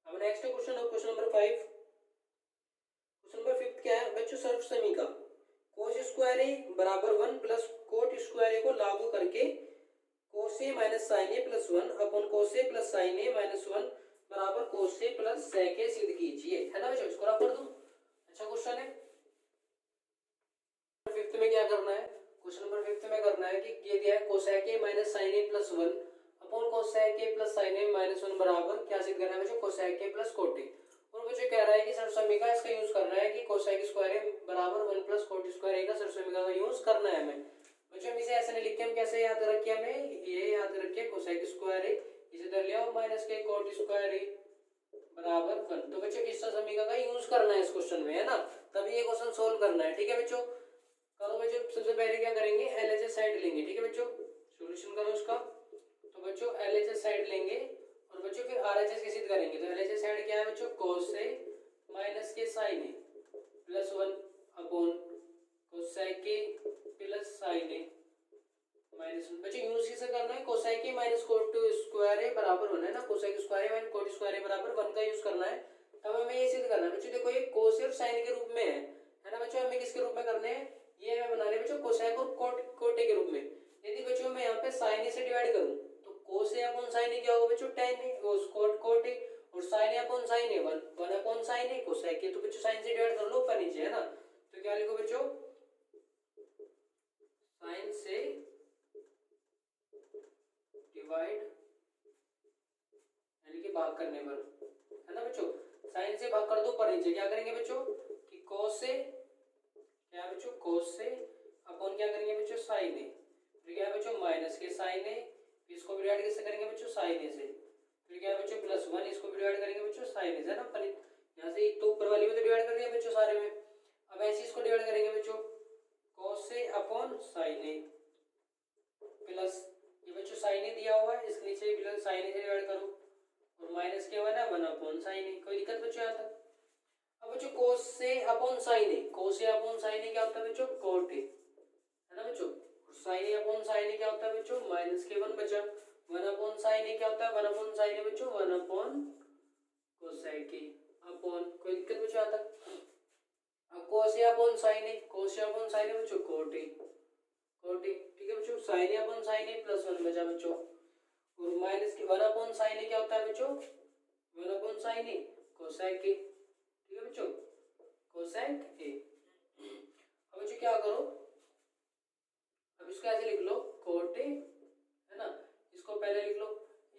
अब next question, question number 5। Question number 5 क्या है बच्चों, सर्व समीकरण कोस स्क्वायर ए बराबर 1 प्लस कोट स्क्वायर ए को लागू करके कोस ए minus sine A plus 1 upon cos A plus sine A minus 1 बराबर कोस ए प्लस सेक ए सिद्ध कीजिए, है ना बच्चों। इसको रख कर दूं, अच्छा क्वेश्चन है। 5th में क्या करना है, क्वेश्चन नंबर 5th में करना है कि ये दिया है cosec A minus sine A plus 1 upon cosec A plus sine A minus 1 बराबर क्या सिद्ध करना है बच्चों cosec A plus cot A. और मुझे कह रहा है कि सर्व समीकरण इसका यूज करना है कि कोसेक स्क्वायर ए बराबर 1 प्लस कोट स्क्वायर ए का सर्व समीकरण का यूज करना है हमें बच्चों। हम इसे ऐसे नहीं लिखते, हम कैसे याद रखिए, हमें ये याद रखिए कोसेक स्क्वायर ए इसे धर लिया माइनस के कोट स्क्वायर ए बराबर 1। तो बच्चों इस समीकरण का यूज करना है इस क्वेश्चन में, है ना, तभी ये क्वेश्चन सोल्व करना है, ठीक है बच्चों। करो बच्चों, सबसे पहले क्या करेंगे LHS साइड लेंगे, ठीक है बच्चों, सॉल्यूशन करो उसका। तो बच्चों LHS साइड लेंगे और बच्चों फिर RHS के सिद्ध करेंगे। तो LHS साइड क्या है बच्चों cos ए माइनस के sin ए प्लस 1 अपॉन cosec ए प्लस sin ए माइनस 1। बच्चों यूज किसे करना है, cosec ए माइनस कोट स्क्वायर ए बराबर 1 है ना, cosec स्क्वायर ए माइनस कोट स्क्वायर ए बराबर 1 का यूज करना है। तब हमें ये सिद्ध करना है बच्चों, देखो ये cos और sin के रूप में है ना बच्चों। हमें किसके रूप में करने हैं, ये हमें बनाने बच्चों cosec और कोट के रूप में। यदि बच्चों मैं यहाँ पे sin ए से डिवाइड करूं तो cos ए अपॉन sin ए क्या होगा बच्चों tan ए और कोट ए और sin ए अपॉन sin ए 1 अपॉन sin ए cosec ए। तो बच्चों sin से डिवाइड कर लो ऊपर नीचे, है ना। तो क्या लिखो बच्चों sin से डिवाइड यानी कि भाग करने पर, है ना बच्चों। sin से भाग कर दो ऊपर नीचे, क्या करेंगे बच्चों कि cos से क्या है बच्चों cos से अपॉन क्या करेंगे बच्चों sin ए, फिर क्या है बच्चों माइनस के sin ए, इसको भी डिवाइड कैसे करेंगे बच्चों sin ए से, फिर क्या है बच्चों प्लस 1 इसको भी डिवाइड करेंगे बच्चों sin ए से, है ना। पर यहाँ से एक तो ऊपर वाली में तो डिवाइड कर दिया बच्चों सारे में, अब ऐसे इसको डिवाइड करेंगे बच्चों cos से अपॉन sin ए प्लस ये बच्चों sin ए दिया हुआ है, इस नीचे प्लस sin ए से डिवाइड करो और माइनस के 1 है 1 अपॉन sin ए। कोई दिक्कत बच्चों यहाँ तक। अब बच्चों cos से अपॉन sin ए, cos से अपॉन sin ए क्या होता है बच्चों cot ए, है ना बच्चों। sin ए अपॉन sin ए क्या होता है बच्चों माइनस के 1 बचा, 1 अपॉन sin ए क्या होता है 1 अपॉन sin ए बच्चों 1 अपॉन cosec ए अपॉन, कोई दिक्कत बच्चों यहाँ तक। अब cos ए अपॉन sin ए, cos ए अपॉन sin ए बच्चों cot ए, ठीक है बच्चों। sin ए अपॉन sin ए प्लस 1 बचा बच्चों और माइनस के 1 अपॉन sin ए क्या होता है बच्चों 1 अपॉन sin ए cosec ए, ठीक है बच्चों cosec ए। अब बच्चों क्या करो, अब इसको ऐसे लिख लो cot ए, है ना, इसको पहले लिख लो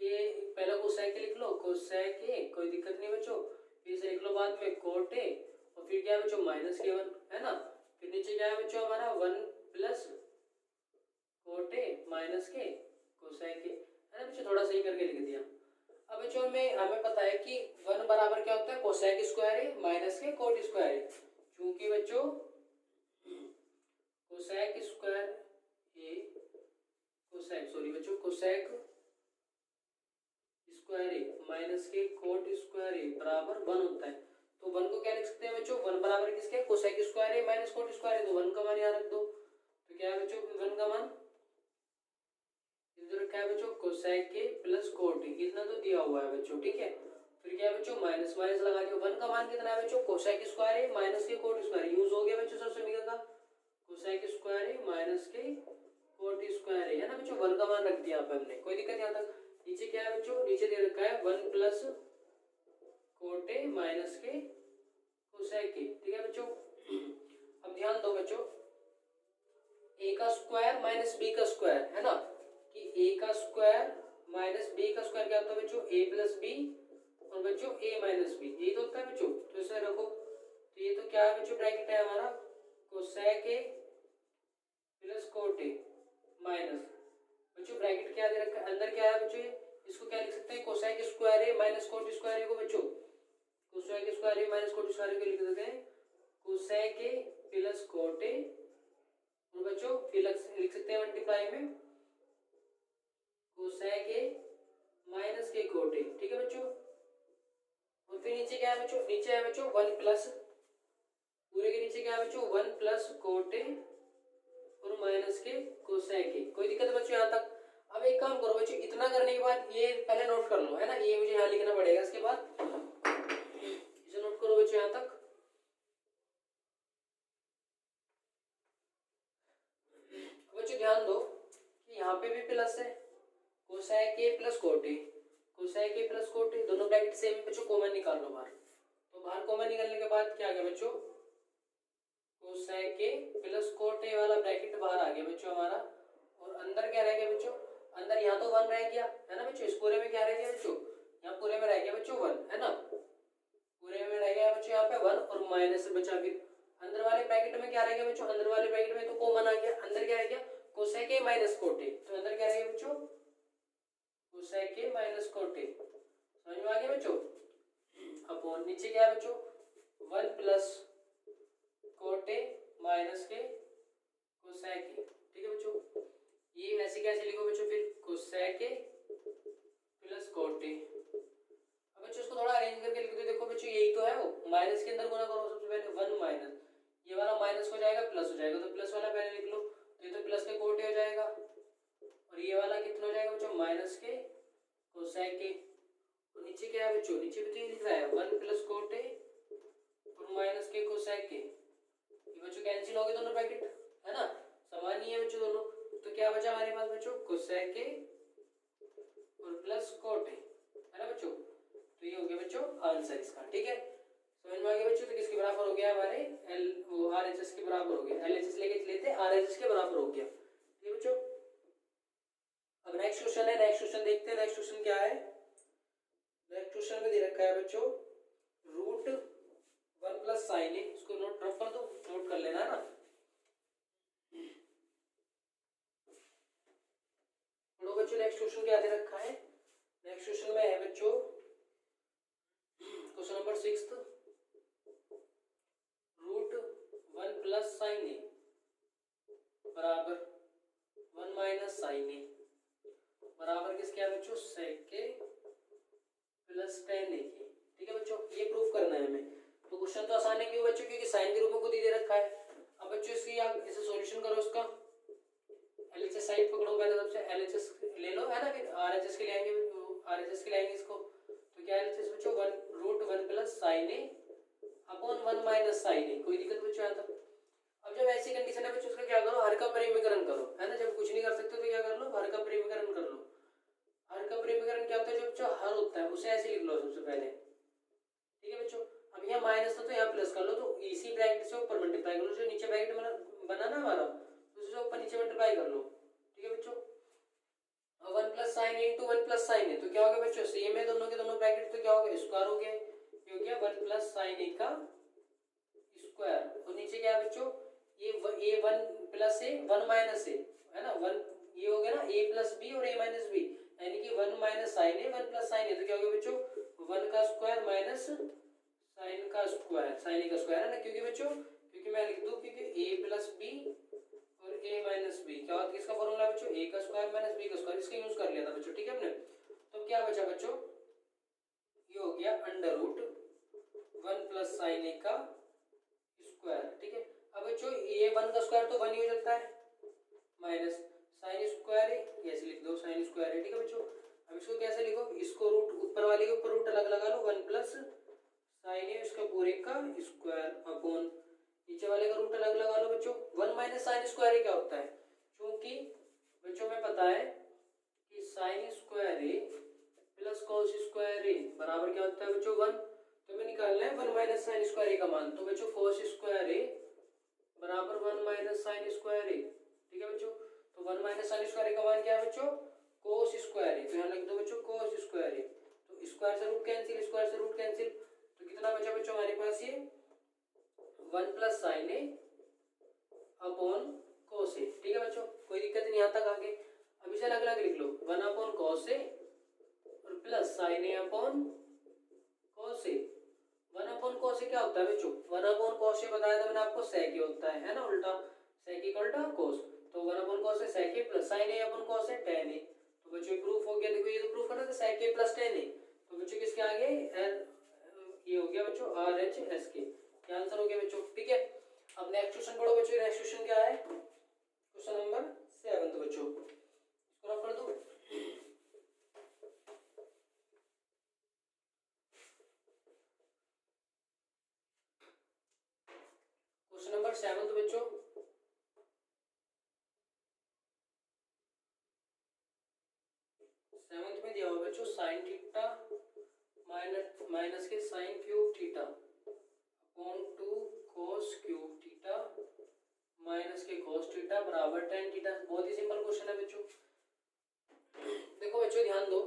ये पहला cosec ए लिख लो cosec ए, कोई दिक्कत नहीं बच्चों। फिर इसे लिख लो बाद में cot ए और फिर क्या है बच्चों माइनस के 1, है ना। फिर नीचे क्या है बच्चों हमारा 1 प्लस cot ए माइनस के cosec ए, है ना बच्चों। थोड़ा सही करके लिख दिया। अब बच्चों हमें पता है कि 1 बराबर क्या होता है cosec स्क्वायर ए माइनस के cot स्क्वायर ए, क्योंकि बच्चों cosec स्क्वायर ए cosec स्क्वायर ए माइनस के cot स्क्वायर ए बराबर 1 होता है। तो 1 को क्या लिख सकते हैं बच्चों 1 बराबर किसके cosec स्क्वायर ए माइनस cot स्क्वायर ए, तो 1 का मान यहाँ रख दो। तो क्या है बच्चों 1 का मान इधर क्या है बच्चों cosec ए प्लस cot ए, इतना तो दिया हुआ है बच्चों, ठीक है। फिर क्या है बच्चों माइनस माइनस लगा दियो, 1 का मान कितना है बच्चों cosec स्क्वायर ए माइनस के cot स्क्वायर यूज हो गया बच्चों सब समीकरण का, cosec स्क्वायर ए माइनस के cot स्क्वायर ए, है ना बच्चों। 1 का मान रख दिया यहाँ पे हमने, कोई दिक्कत यहाँ तक। नीचे क्या है बच्चों नीचे दे रखा है 1 प्लस cot ए माइनस के cosec ए, ठीक है बच्चों। अब ध्यान दो बच्चों a का स्क्वायर माइनस b का स्क्वायर, है ना, कि a का स्क्वायर माइनस बी का स्क्वायर क्या होता है बच्चों, ए प्लस बी, और बच्चों ए माइनस बी, यही तो होता है बच्चों। तो इसे रखो, तो ये तो क्या है बच्चों, ब्रैकेट है हमारा cosec A plus cot A minus, बच्चों ब्रैकेट क्या दे रखा है, अंदर क्या है बच्चों, इसको क्या लिख सकते हैं, कोसेक स्क्वायर ए माइनस कोट स्क्वायर ए को बच्चों, कोसेक स्क्वायर ए माइनस कोट स्क्वायर ए को लिख देते हैं cosec A plus cot A, और बच्चों फिर लिख सकते हैं मल्टीप्लाई में कोसेक ए माइनस के कोट ए, ठीक है बच्चों। और फिर नीचे क्या है बच्चों, नीचे है बच्चों वन प्लस, पूरे के नीचे क्या है बच्चों, वन प्लस कोट ए और माइनस के कोसेक ए। कोई दिक्कत बच्चों यहाँ तक। अब एक काम करो बच्चों, इतना करने के बाद ये पहले नोट कर लो, है ना, ये मुझे यहाँ लिखना पड़ेगा, इसके बाद इसे नोट करो बच्चों यहाँ तक। बच्चों ध्यान दो कि यहाँ पे भी प्लस है, cosec A plus cot A, cosec A plus cot ए, दोनों ब्रैकेट सेम बच्चों, कॉमन निकाल लो बाहर। तो बाहर कॉमन निकालने के बाद क्या आ गया बच्चों, कोसेक ए प्लस कोट ए वाला ब्रैकेट बाहर आ गया बच्चों हमारा, और अंदर क्या रह गया बच्चों, अंदर यहाँ तो वन रह गया है ना बच्चों, इस पूरे में क्या रह गया बच्चों, यहाँ पूरे में रह गया बच्चों वन, है ना, पूरे में रह गया बच्चों यहाँ पे वन, और माइनस बचा फिर अंदर वाले ब्रैकेट में क्या रह गया बच्चों, अंदर वाले ब्रैकेट में तो कॉमन आ गया, अंदर क्या रह गया cosec A minus cot A, तो अंदर क्या रह गया बच्चों cosec A minus cot A, समझ में आ गया बच्चों। अपॉन नीचे क्या है बच्चों, वन प्लस कोट ए माइनस के कोसेक ए, ठीक है बच्चों। ये ऐसे कैसे लिखो बच्चों, फिर कोसेक ए प्लस कोट ए। अब बच्चों इसको थोड़ा अरेंज करके लिख दो, देखो बच्चों यही तो है वो, माइनस के अंदर गुना करो सबसे पहले, वन माइनस ये वाला माइनस हो जाएगा प्लस हो जाएगा, तो प्लस वाला पहले लिख लो, तो ये तो प्लस के कोट ए हो जाएगा, और ये वाला कितना हो जाएगा बच्चों, माइनस के कोसेक ए। तो नीचे क्या है बच्चों, नीचे भी तो ये लिख रहा है वन प्लस कोट ए और माइनस के कोसेक ए, ये बच्चों कैंसिल हो गए दोनों ब्रैकेट, है ना, समान ही है बच्चों दोनों। तो क्या बचा हमारे पास बच्चों, कोसेक ए और प्लस कोट ए, है ना बच्चों। तो ये हो गया बच्चों आंसर इसका, ठीक है, समझ में आ गया बच्चों। तो किसके बराबर हो गया हमारे एल, वो आर एच एस के बराबर हो गया, एल एच एस लेके लेते आर एच एस के बराबर हो गया, ठीक है बच्चों। अब नेक्स्ट क्वेश्चन है, नेक्स्ट क्वेश्चन देखते हैं, नेक्स्ट क्वेश्चन क्या है। नेक्स्ट क्वेश्चन में दे रखा है बच्चों रूट वन प्लस साइन ए, इसको नोट ड्रॉप कर दो, नोट कर लेना है ना। पढ़ो बच्चों नेक्स्ट क्वेश्चन क्या दे रखा है। नेक्स्ट क्वेश्चन में है बच्चों question number 6, root one plus sine A बराबर वन माइनस साइन ए बराबर किसके है बच्चों, सेक के प्लस टेन ए के, ठीक है बच्चों। ये प्रूफ करना है हमें। तो क्वेश्चन तो आसान है क्यों बच्चों, क्योंकि साइन के रूप में खुद ही दे रखा है। अब बच्चों इसकी आप इसे सॉल्यूशन करो, उसका एलएचएस साइड पकड़ो पहले, सबसे एलएचएस ले लो, है ना, फिर आरएचएस के लिए आएंगे, आरएचएस के लिए आएंगे इसको। तो क्या एलएचएस बच्चों, one root one plus sine A upon one minus sine A, कोई दिक्कत बच्चों यहाँ तक। अब जब ऐसी कंडीशन है बच्चों, उसका क्या करो, हर का परिमीकरण करो, है ना, जब कुछ नहीं कर सकते तो क्या कर लो, हर का परिमीकरण कर लो। हर का परिमीकरण क्या होता है, जो बच्चों हर होता है उसे ऐसे लिख लो सबसे पहले, ठीक है बच्चों। अब यहाँ माइनस था तो यहाँ प्लस कर लो, तो इसी ब्रैकेट से ऊपर मल्टीप्लाई कर लो, जो नीचे ब्रैकेट बना ना हमारा, उससे ऊपर नीचे मल्टीप्लाई कर लो, ठीक है बच्चों। अब one plus sine into one plus sign है, तो क्या हो गया बच्चों, सेम है दोनों के दोनों ब्रैकेट, तो क्या हो गया, स्क्वायर हो गया, ये हो गया वन प्लस साइन ए का स्क्वायर। और नीचे क्या है बच्चों, ये वन प्लस ए वन माइनस ए, है ना, वन ये हो गया ना, ए प्लस बी और ए माइनस बी, यानी कि वन माइनस साइन ए वन प्लस साइन ए, तो क्या हो गया बच्चों, वन का स्क्वायर माइनस साइन का स्क्वायर, साइन ए का स्क्वायर, है ना, क्योंकि बच्चों, क्योंकि मैं लिख दूं क्योंकि ए प्लस बी और ए माइनस बी क्या होता है, इसका फॉर्मूला बच्चों ए का स्क्वायर माइनस बी का स्क्वायर, इसका यूज कर लिया था बच्चों, ठीक है अपने। तो क्या बचा बच्चों, ये हो गया under root one plus sine A का स्क्वायर, ठीक है। अब बच्चों ये वन का स्क्वायर तो वन ही हो जाता है, माइनस साइन स्क्वायर है, ऐसे लिख दो साइन स्क्वायर है, ठीक है बच्चों। अब इसको कैसे लिखो, इसको रूट ऊपर वाले के ऊपर रूट अलग लगा लो, वन प्लस साइन है इसका पूरे का स्क्वायर अपॉन नीचे वाले का रूट अलग लगा लो बच्चों। वन माइनस साइन स्क्वायर क्या होता है, क्योंकि बच्चों में पता है कि साइन स्क्वायर ए प्लस कॉस स्क्वायर ए बराबर क्या होता है बच्चों, वन। तो हमें निकालना है वन माइनस साइन स्क्वायर ए का मान, तो बच्चों कॉस स्क्वायर ए बराबर वन माइनस साइन स्क्वायर ए, ठीक है बच्चों। तो वन माइनस साइन स्क्वायर ए का मान क्या है बच्चों, कोस स्क्वायर ए, तो यहाँ लिख दो बच्चों कोस स्क्वायर ए, तो स्क्वायर से रूट कैंसिल, स्क्वायर से रूट कैंसिल, तो कितना बचा बच्चों हमारे पास ये 1 प्लस साइन ए अपॉन कोस ए। ठीक है बच्चों, कोई दिक्कत नहीं यहाँ तक आगे। अब इसे अलग अलग लिख लो, 1 अपॉन कोस ए और plus sine A upon cos A. 1 upon कोस ए क्या होता है बच्चों, 1 अपॉन कोस ए बताया था मैंने आपको, सेक ए होता है ना, उल्टा सेक ए का उल्टा कोस, तो 1 upon cos A sec A plus sine A upon cos A ten ए। तो बच्चों प्रूफ हो गया, देखो ये तो प्रूफ करना था सेक ए प्लस टेन ए, तो बच्चों किसके आगे ये हो गया बच्चों आर एच एस के, क्या आंसर हो गया बच्चों। ठीक है, अब नेक्स्ट क्वेश्चन पढ़ो बच्चों। नेक्स्ट क्वेश्चन क्या है, क्वेश्चन नंबर 7 बच्चों, इसको रफ कर दो। क्वेश्चन नंबर 7 बच्चों, सेवंथ में दिया हुआ बच्चों साइन थीटा माइनस के sine cube theta upon 2 cos cube theta minus के कोस थीटा बराबर tan थीटा। बहुत ही सिंपल क्वेश्चन है बच्चों। देखो बच्चों ध्यान दो,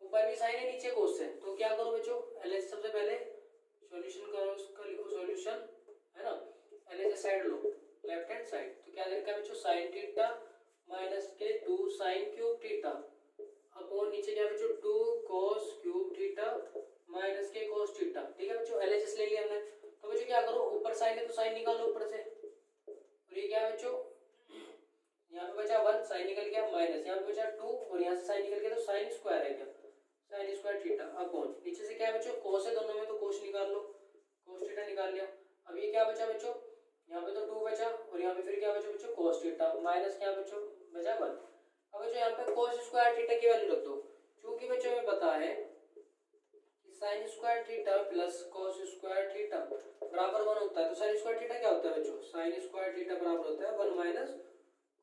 ऊपर भी साइन है नीचे कोस है, तो क्या करो बच्चों, एलएच सबसे पहले सॉल्यूशन करो, उसका लिखो सॉल्यूशन, है ना, एलएच साइड लो, लेफ्ट हैंड साइड, तो क्या देखा बच्चों साइन थीटा माइनस के 2 साइन क्यूब थीटा अपॉन नीचे क्या बच्चों 2 cos क्यूब थीटा माइनस के cos थीटा। ठीक है बच्चों, एलएचएस ले लिया हमने, तो बच्चों क्या करो, ऊपर साइन है तो साइन निकालो ऊपर से, और ये क्या है बच्चों, यहाँ पे बचा 1 साइन निकल गया, माइनस यहाँ पे बचा 2 और यहाँ से साइन निकल गया, तो साइन स्क्वायर है क्या, साइन स्क्वायर थीटा अपॉन नीचे से क्या है बच्चों cos है दोनों में, तो cos निकाल लो, cos थीटा निकाल लिया। अब ये क्या बचा बच्चों, यहाँ पे तो 2 बचा और यहाँ पे फिर क्या बचा बच्चों cos थीटा माइनस क्या बच्चों बचा 1। अब बच्चों यहाँ पे cos स्क्वायर थीटा की वैल्यू रख दो, क्योंकि बच्चों हमें पता है कि sin square theta plus cos square theta बराबर 1 होता है, तो sin स्क्वायर थीटा क्या होता है बच्चों, sin स्क्वायर थीटा बराबर होता है 1 माइनस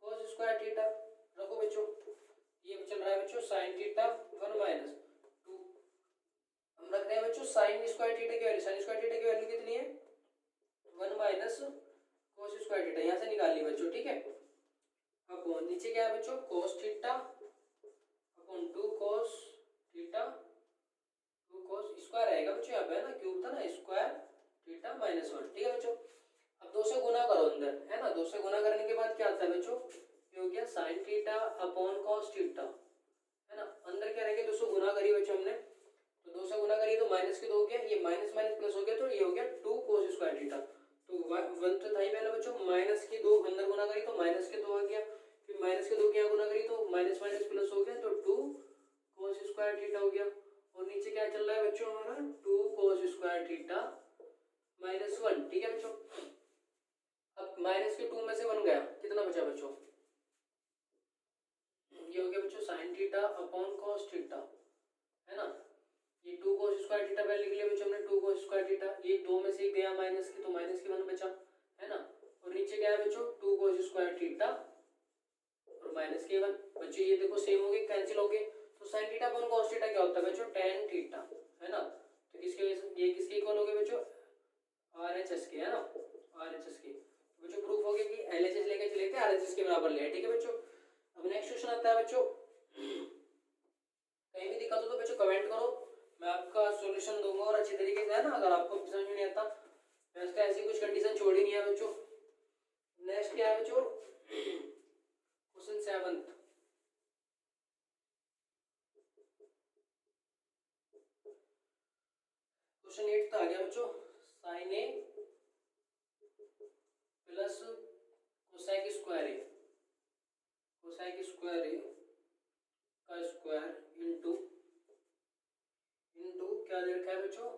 cos स्क्वायर थीटा। रखो बच्चों, ये चल रहा है बच्चों sin थीटा 1 माइनस 2, हम रख रहे हैं बच्चों sin स्क्वायर थीटा की वैल्यू, sin स्क्वायर थीटा की वैल्यू कितनी है 1 माइनस cos स्क्वायर थीटा, यहाँ से निकाल ली बच्चों। ठीक है, अपॉन नीचे क्या है बच्चों cos theta upon 2 cos theta 2 cos square आएगा बच्चों, यहाँ पे है ना क्यूब था ना, स्क्वायर थीटा माइनस 1। ठीक है बच्चों, अब 2 से गुना करो अंदर, है ना, 2 से गुना करने के बाद क्या आता है बच्चों, ये हो गया sin theta upon cos theta, है ना, अंदर क्या रहेगा 2 से गुना करी बच्चों हमने, तो 2 से गुना करी तो माइनस के 2 हो गया, ये माइनस माइनस प्लस हो गया, तो ये हो गया 2 cos स्क्वायर थीटा, तो 1 तो था ही पहले बच्चों, माइनस के 2 अंदर गुना करी तो माइनस के 2 आ गया, फिर माइनस के 2 क्या गुना करी तो माइनस माइनस प्लस हो गया, तो 2 cos स्क्वायर थीटा हो गया, और नीचे क्या चल रहा है बच्चों हमारा 2 cos स्क्वायर थीटा माइनस 1। ठीक है बच्चों, अब माइनस के 2 में से 1 गया, कितना बचा बच्चों, ये हो गया बच्चों sin theta upon cos theta, है ना, ये 2 cos स्क्वायर थीटा पहले लिख लिया बच्चों हमने 2 cos स्क्वायर थीटा, ये 2 में से गया माइनस के, तो माइनस के 1 बचा, है ना, और नीचे क्या है बच्चों 2 cos स्क्वायर थीटा और माइनस के 1 बच्चों, ये देखो सेम हो गए कैंसिल हो गए, तो sin theta upon cos theta क्या होता है बच्चों tan थीटा, है ना, तो किसके ये किसके इक्वल हो गए बच्चों RHS के, है ना, RHS के। तो बच्चों प्रूफ हो गया कि LHS लेके चले थे RHS के बराबर ले। ठीक है बच्चों, अब नेक्स्ट क्वेश्चन आता है बच्चों, कहीं भी दिक्कत हो तो बच्चों कमेंट करो, मैं आपका सॉल्यूशन दूंगा और अच्छी तरीके से, है ना, अगर आपको समझ में नहीं आता वैसे ऐसी कुछ कंडीशन छोड़ी नहीं है बच्चों। नेक्स्ट क्या है बच्चों, क्वेश्चन 7, क्वेश्चन 8 आ गया बच्चों, sign A plus cosec square A, cosec square ए का स्क्वायर इनटू क्या दे रखा है बच्चों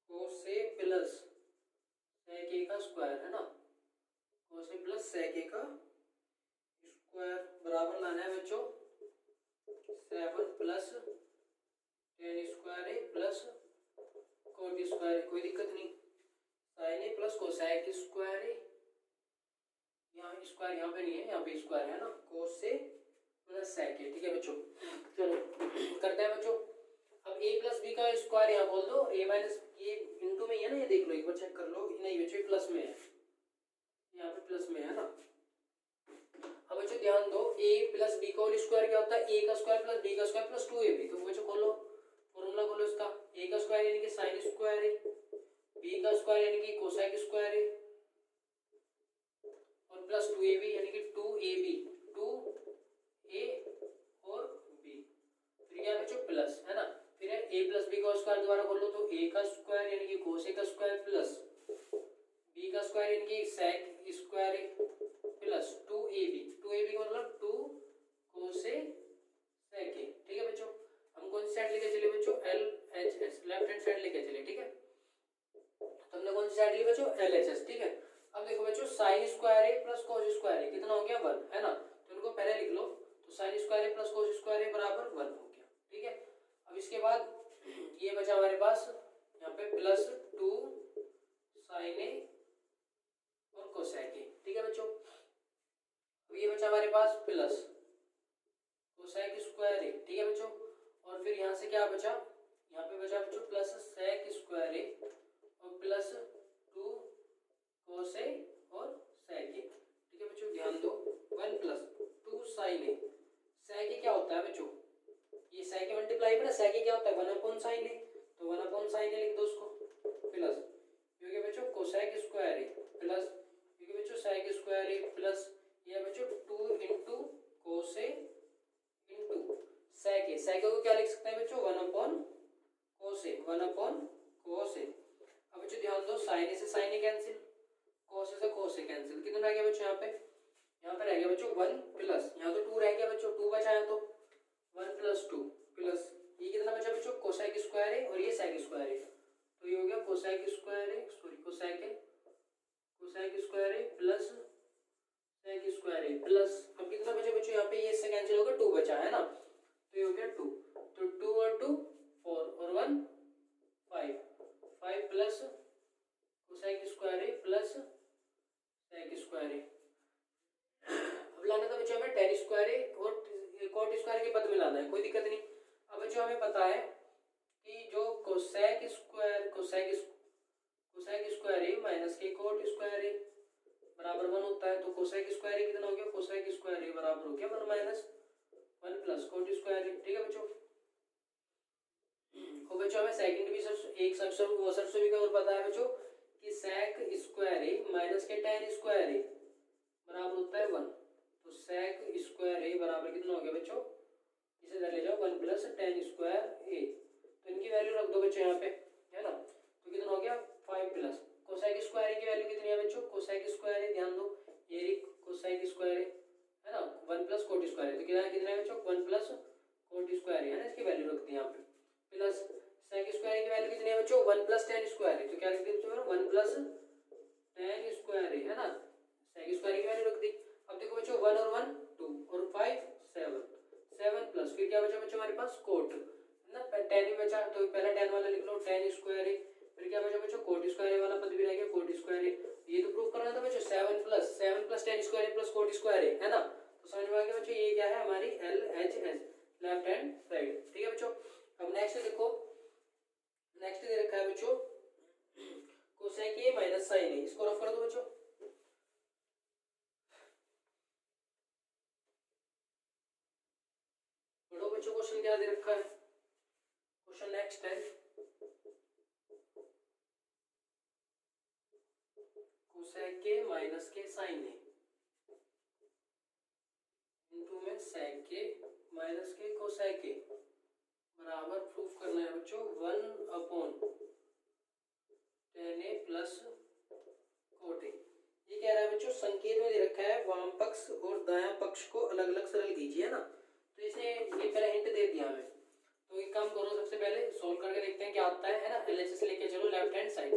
cos a plus sec a का स्क्वायर, है ना, cos a plus sec a का स्क्वायर बराबर लाना है बच्चों 7 plus tan square a plus cot square a, कोई दिक्कत नहीं, sin a plus cosec square a, यहाँ स्क्वायर यहाँ पे नहीं है, यहाँ पे स्क्वायर है ना, cos a plus sec a। ठीक है बच्चों, चलो करते हैं बच्चों। अब a प्लस बी का स्क्वायर यहाँ बोल दो, a माइनस ये इनटू में ही है ना, ये देख लो एक बार चेक कर लो, नहीं बच्चों प्लस में है, यहाँ पे प्लस में है ना। अब बच्चों ध्यान दो, a प्लस बी का होल स्क्वायर क्या होता है, a का स्क्वायर प्लस b का स्क्वायर प्लस 2ab। तो बच्चों खोलो फॉर्मूला, खोलो इसका। a का स्क्वायर यानी कि साइन स्क्वायर है, b का स्क्वायर यानी कि कोसाइक स्क्वायर है, और प्लस 2ab यानी कि 2ab, 2a और b। फिर क्या बच्चों प्लस, है ना। फिर है a प्लस बी का स्क्वायर, दोबारा खोलो तो a का स्क्वायर यानी कि कोसेक का स्क्वायर प्लस b का स्क्वायर यानी कि सेक स्क्वायर है प्लस 2ab, 2ab का मतलब 2 कोसेक है। ठीक है बच्चों, हम कौन सी साइड लेके चले बच्चों, LHS, लेफ्ट हैंड साइड लेके चले। ठीक है, तो हमने कौन सी साइड ली बच्चों, LHS। ठीक है, अब देखो बच्चों साइन स्क्वायर है प्लस कॉस स्क्वायर है, कितना हो गया 1, है ना। तो इनको पहले लिख लो, तो साइन स्क्वायर है प्लस कॉस स्क्वायर है बराबर 1 हो गया। ठीक है, अब इसके बाद ये बचा हमारे पास यहाँ पे प्लस 2 साइन ए और कोसेक ए। ठीक है बच्चों, अब ये बचा हमारे पास प्लस कोसेक स्क्वायर ए। ठीक है बच्चों, और फिर यहाँ से क्या बचा, यहाँ पे बचा बच्चों प्लस सेक स्क्वायर ए और प्लस 2 कोसेक और सेक ए। ठीक है बच्चों, ध्यान दो 1 प्लस 2 साइन ए। सेक ए क्या होता है बच्चों, ये सेक ए मल्टीप्लाई में ना, सेक ए क्या होता है 1 अपॉन साइन ए, तो 1 अपॉन साइन ए लिख दो उसको, प्लस क्योंकि बच्चों कोसेक स्क्वायर ए प्लस क्योंकि बच्चों सेक स्क्वायर ए प्लस ये बच्चों 2 इंटू कोसेक इंटू सेक ए। सेक को क्या लिख सकते हैं बच्चों 1 अपॉन कोसेक, 1 अपॉन कोसेक। अब बच्चों ध्यान दो, साइन ए से साइन ए कैंसिल, कोस से कोस से कैंसिल, कितना रह गया बच्चों यहाँ पे रह गया बच्चों 1 प्लस, यहाँ तो 2 रह गया बच्चों, 2 बचा है तो 1 प्लस 2 प्लस ये कितना बचा बच्चों कोसेक स्क्वायर है और ये सेक स्क्वायर है, तो ये हो गया कोसेक स्क्वायर है, सॉरी कोसेक स्क्वायर है प्लस सेक स्क्वायर है प्लस, अब कितना बचा बच्चों यहाँ पे, ये इससे कैंसिल होगा 2 बचा है ना, तो ये हो गया 2, तो 2 और 2 4 और 1 5, 5 प्लस कोसेक स्क्वायर है प्लस सेक स्क्वायर है। अब लाना था बच्चों हमें tan स्क्वायर है और cot स्क्वायर के पद में लाना है, कोई दिक्कत नहीं। अब बच्चों हमें पता है कि जो कोसेक स्क्वायर है माइनस के cot स्क्वायर है बराबर 1 होता है, तो कोसेक स्क्वायर है कितना हो गया, कोसेक स्क्वायर है बराबर हो गया 1 माइनस 1 प्लस cot स्क्वायर है। ठीक है बच्चों, और बच्चों हमें सेकंड भी एक सब्सटीट्यूट और पता है बच्चों कि सेक स्क्वायर है माइनस के tan स्क्वायर है बराबर होता है 1, तो सेक स्क्वायर है बराबर कितना हो गया बच्चों, इसे इधर ले जाओ 1 प्लस tan स्क्वायर ए, तो इनकी वैल्यू रख दो बच्चों यहाँ पे, है ना। तो कितना हो गया 5 प्लस कोसेक स्क्वायर की वैल्यू कितनी है बच्चों, कोसेक स्क्वायर है, ध्यान दो ये कोसेक स्क्वायर है ना, 1 प्लस cot स्क्वायर है, तो कितना है बच्चों 1 प्लस cot स्क्वायर है ना, इसकी वैल्यू रख दी यहाँ पे, प्लस सेक स्क्वायर की वैल्यू कितनी है बच्चों 1 प्लस tan स्क्वायर है, तो क्या लिख दी बच्चों 1 प्लस tan स्क्वायर है ना, सेक स्क्वायर की वैल्यू रख दी। अब देखो बच्चों 1 और 1 2 और 5 7 प्लस फिर क्या बचा बच्चों हमारे पास cot ना, tan भी बचा, तो पहला tan वाला लिख लो tan स्क्वायर है, फिर क्या बचा बच्चों cot स्क्वायर वाला पद भी रह गया cot स्क्वायर है, ये तो प्रूव करना था बच्चों 7 plus tan square plus cot square है ना, तो समझ में आ गया बच्चों ये क्या है हमारी LHS लेफ्ट हैंड साइड। ठीक है बच्चों, अब नेक्स्ट देखो, नेक्स्ट दे रखा है बच्चों कोसेक ए माइनस साइन ए, इसको रफ कर दो बच्चों। पढ़ो बच्चों क्वेश्चन क्या दे रखा है, क्वेश्चन नेक्स्ट है कोसेक ए माइनस के साइन ए इनटू में सेक के माइनस के कोसेक ए बराबर प्रूफ करना है बच्चों 1 अपॉन tan ए प्लस cot ए। ये कह रहा है बच्चों संकेत में दे रखा है वाम पक्ष और दायां पक्ष को अलग अलग सरल कीजिए ना, तो इसने ये पहले हिंट दे दिया हमें, तो एक काम करो सबसे पहले सोल्व करके देखते हैं क्या आता है ना। LHS लेके चलो लेफ्ट हैंड साइड,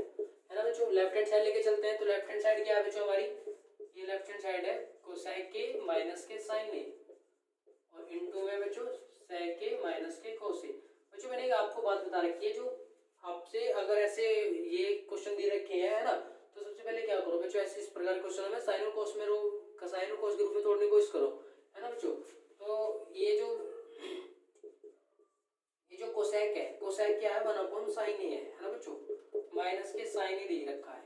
है ना बच्चों, लेफ्ट हैंड साइड लेके चलते हैं, तो लेफ्ट हैंड साइड क्या है बच्चों हमारी, ये लेफ्ट हैंड साइड है कोसेक के माइनस के साइन ए और इनटू में बच्चों सेक के माइनस के कोस ए। बच्चों मैंने आपको बात बता रखी है, जो आपसे अगर ऐसे ये क्वेश्चन दे रखे हैं है ना, तो सबसे पहले क्या करो बच्चों, ऐसे इस प्रकार के क्वेश्चन में साइन और कोस में साइन और कोस के रूप में तोड़ने की कोशिश करो, है ना बच्चों। तो ये जो कोसेक है, कोसेक क्या है 1 अपॉन साइन ए है ना बच्चों, माइनस के साइन ए दे रखा है।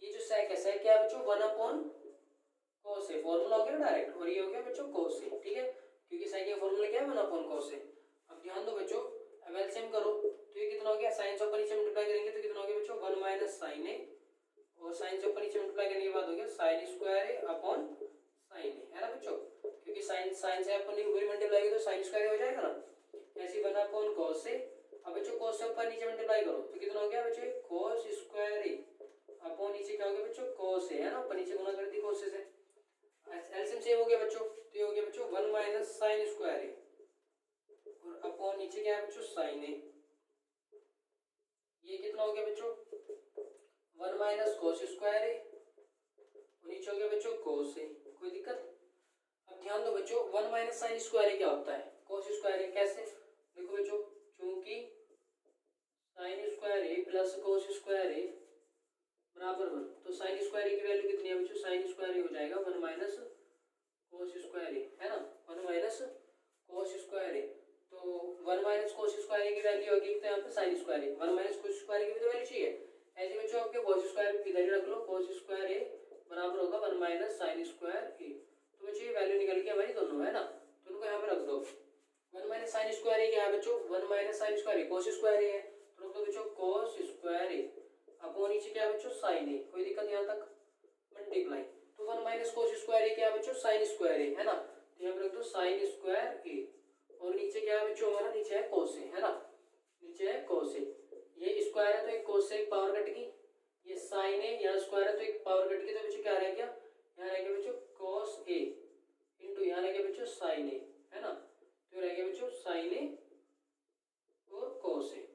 ये जो सेक है, सेक क्या है बच्चों 1 अपॉन cos a, फॉर्मूला हो गया डायरेक्ट, और ये हो गया बच्चों cos a, ठीक है, क्योंकि साइन का फॉर्मूला क्या है 1/cos a। अब ध्यान दो बच्चों, अब एलसीएम करो तो ये कितना हो गया, साइन से ऊपर नीचे मल्टीप्लाई करेंगे तो कितना हो गया बच्चों 1 माइनस साइन ए, और साइन से ऊपर नीचे मल्टीप्लाई करने के बाद हो गया साइन स्क्वायर ए अपॉन साइन ए, है ना बच्चों, क्योंकि साइन से अपन ऊपर मल्टीप्लाई करें तो साइन स्क्वायर हो जाएगा ना, ऐसे 1/cos ए। अब बच्चों cos से ऊपर नीचे मल्टीप्लाई करो तो कितना हो गया बच्चों cos स्क्वायर ए अपॉन नीचे क्या हो गया बच्चों cos ए, है ना, ऊपर नीचे गुणा कर दी cos से, एलसीएम सेम हो गया बच्चों, तो ये हो गया बच्चों 1 माइनस साइन स्क्वायर ए और अपॉन नीचे क्या है बच्चों साइन ए, ये कितना हो गया बच्चों 1 माइनस cos स्क्वायर ए और नीचे हो गया बच्चों cos ए, कोई दिक्कत। अब ध्यान दो बच्चों 1 माइनस साइन स्क्वायर ए क्या होता है, cos स्क्वायर ए, कैसे, देखो बच्चों चूंकि साइन स्क्वायर ए प्लस cos स्क्वायर ए बराबर 1, तो साइन स्क्वायर ए की वैल्यू कितनी है बच्चों, साइन स्क्वायर ए हो जाएगा 1 माइनस cos स्क्वायर ए, है ना, 1 माइनस cos स्क्वायर ए, तो 1 माइनस cos स्क्वायर ए की वैल्यू होगी तो यहाँ पे साइन स्क्वायर ए, 1 माइनस cos स्क्वायर ए की भी तो वैल्यू चाहिए, ऐसे बच्चों आपके cos स्क्वायर इधर ही रख लो, cos स्क्वायर ए बराबर होगा 1 माइनस साइन स्क्वायर ए, तो बच्चों ये वैल्यू निकल के हमारी दोनों, है ना, तो उनको यहाँ पे रख दो, 1 माइनस साइन स्क्वायर ए क्या है बच्चों 1 माइनस साइन स्क्वायर ए cos स्क्वायर ए है, तो रख दो बच्चों cos स्क्वायर ए अपॉन नीचे क्या है बच्चों साइन ए, कोई दिक्कत यहाँ तक, मल्टीप्लाई, तो 1 माइनस cos स्क्वायर ए क्या है बच्चों साइन स्क्वायर ए, है ना, तो यहाँ पे रख दो साइन स्क्वायर ए और नीचे क्या है बच्चों हमारा, नीचे है cos ए, है ना, नीचे है cos ए, ये स्क्वायर है तो एक cos से एक पावर कट गई, ये साइन ए यहाँ स्क्वायर है तो एक पावर कट गई, तो बच्चों क्या रह गया, यहाँ रह गया बच्चों cos ए इंटू यहाँ रह गया बच्चों साइन ए, है ना, तो रह गया बच्चों साइन ए और cos ए,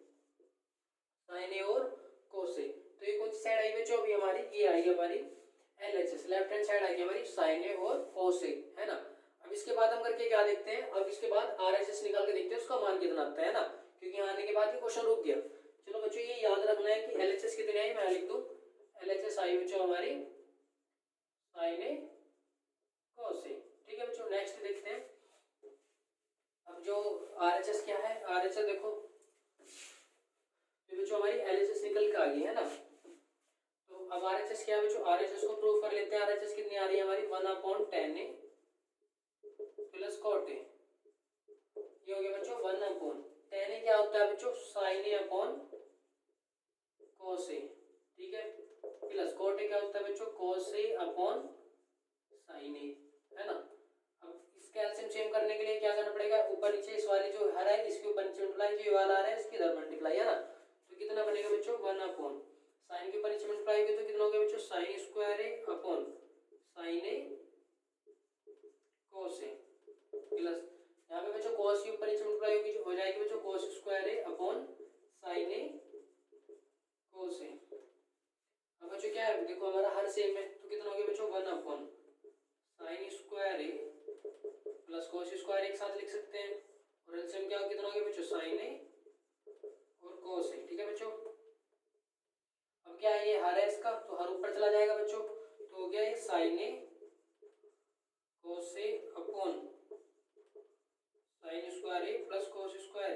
साइन ए और cos ए, तो ये कौन सी साइड आई बच्चों अभी हमारी, ये आई हमारी LHS, left hand side I हमारी साइन ए और cos ए, है ना। अब इसके बाद हम करके क्या देखते हैं, अब इसके बाद आरएचएस निकाल के देखते हैं उसका मान कितना आता है ना, क्योंकि यहाँ आने के बाद ये क्वेश्चन रुक गया। चलो बच्चों ये याद रखना है कि एलएचएस कितनी आई, मैं लिख दूं एलएचएस आई बच्चों हमारी साइन ए cos ए, ठीक है बच्चों। नेक्स्ट देखते हैं, अब जो आरएचएस क्या है, आरएचएस देखो बच्चों हमारी एलएचएस निकल के आ गई है ना, तो अब आरएचएस क्या है बच्चों, आरएचएस को प्रूव कर लेते हैं, आरएचएस कितनी आ रही है हमारी 1/10 ए प्लस cot ए, ये हो गया बच्चों 1/10 ए क्या होता है बच्चों साइन ए अपॉन cos ए, ठीक है, प्लस cot ए क्या होता है बच्चों cos ए अपॉन साइन ए, है ना। अब इसका एलसीएम सेम करने के लिए क्या करना पड़ेगा, ऊपर नीचे इस वाली जो हर है इसके ऊपर नीचे मल्टीप्लाई, जो ये वाला आ रहा है इसके इधर मल्टीप्लाई, है ना, तो कितना बनेगा बच्चों 1/, साइन के ऊपर नीचे मल्टीप्लाई होगी तो कितना हो गया बच्चों साइन स्क्वायर ए अपॉन साइन ए cos ए, प्लस यहाँ पे बच्चों cos के ऊपर नीचे मल्टीप्लाई होगी हो जाएगी बच्चों cos स्क्वायर ए अपॉन साइन ए cos ए। अब बच्चों क्या है देखो हमारा हर सेम है, तो कितना हो गया बच्चों 1/, साइन स्क्वायर ए प्लस cos स्क्वायर एक साथ लिख सकते हैं, और एलसीएम क्या कितना हो गया बच्चों साइन ए और cos ए, ठीक है बच्चों। अब क्या है ये हर है इसका, तो हर ऊपर चला जाएगा बच्चों, तो हो गया ये साइन ए cos ए अपॉन साइन स्क्वायर ए प्लस cos स्क्वायर ए।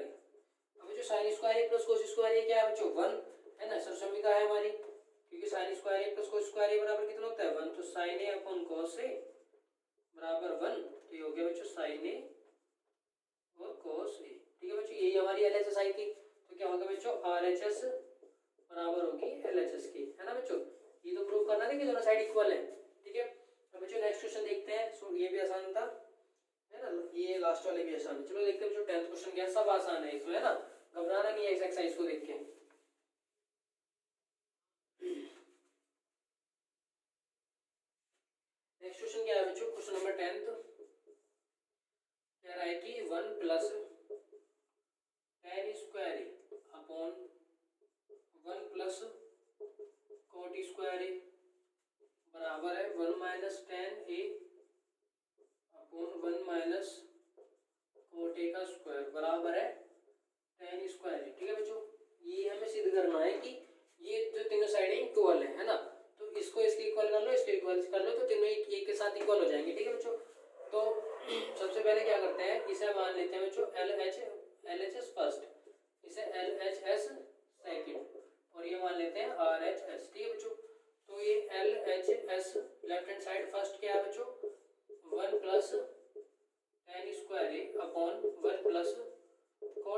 अब जो साइन स्क्वायर ए प्लस cos स्क्वायर ए क्या है बच्चों 1, है ना, सरसमीका है हमारी, क्योंकि साइन स्क्वायर ए प्लस cos स्क्वायर ए बराबर कितना होता है 1, तो साइन ए अपॉन cos ए बराबर 1, तो ये हो गया बच्चों साइन ए और cos ए, ठीक है बच्चों। यही हमारी एलएचएस आई थी, तो क्या होगा बच्चों आरएचएस बराबर होगी एलएचएस की, है ना बच्चों। ये तो प्रूव करना है कि दोनों साइड इक्वल है, ठीक है। अब बच्चों नेक्स्ट क्वेश्चन देखते हैं, सो ये भी आसान था, है ना, ये लास्ट वाले भी आसान है। चलो देखते हैं बच्चों 10th क्वेश्चन क्या है, सब आसान है इसमें, है ना, घबराना नहीं है इस एक्सरसाइज को देख के। नेक्स्ट क्वेश्चन क्या है बच्चों, क्वेश्चन नंबर 10th कह रहा है कि 1 प्लस tan स्क्वायर ए अपॉन 1 प्लस cot स्क्वायर ए बराबर है 1 माइनस tan ए अपॉन 1 माइनस cot ए का स्क्वायर बराबर है tan स्क्वायर ए, ठीक है बच्चों। ये हमें सिद्ध करना है कि ये जो तीनों साइडें इक्वल है ना, तो इसको इसके इक्वल कर लो, इसको इक्वल कर लो, तो तीनों एक के साथ इक्वल हो जाएंगे, ठीक है बच्चों। तो सबसे पहले क्या करते हैं, इसे मान लेते हैं बच्चों एल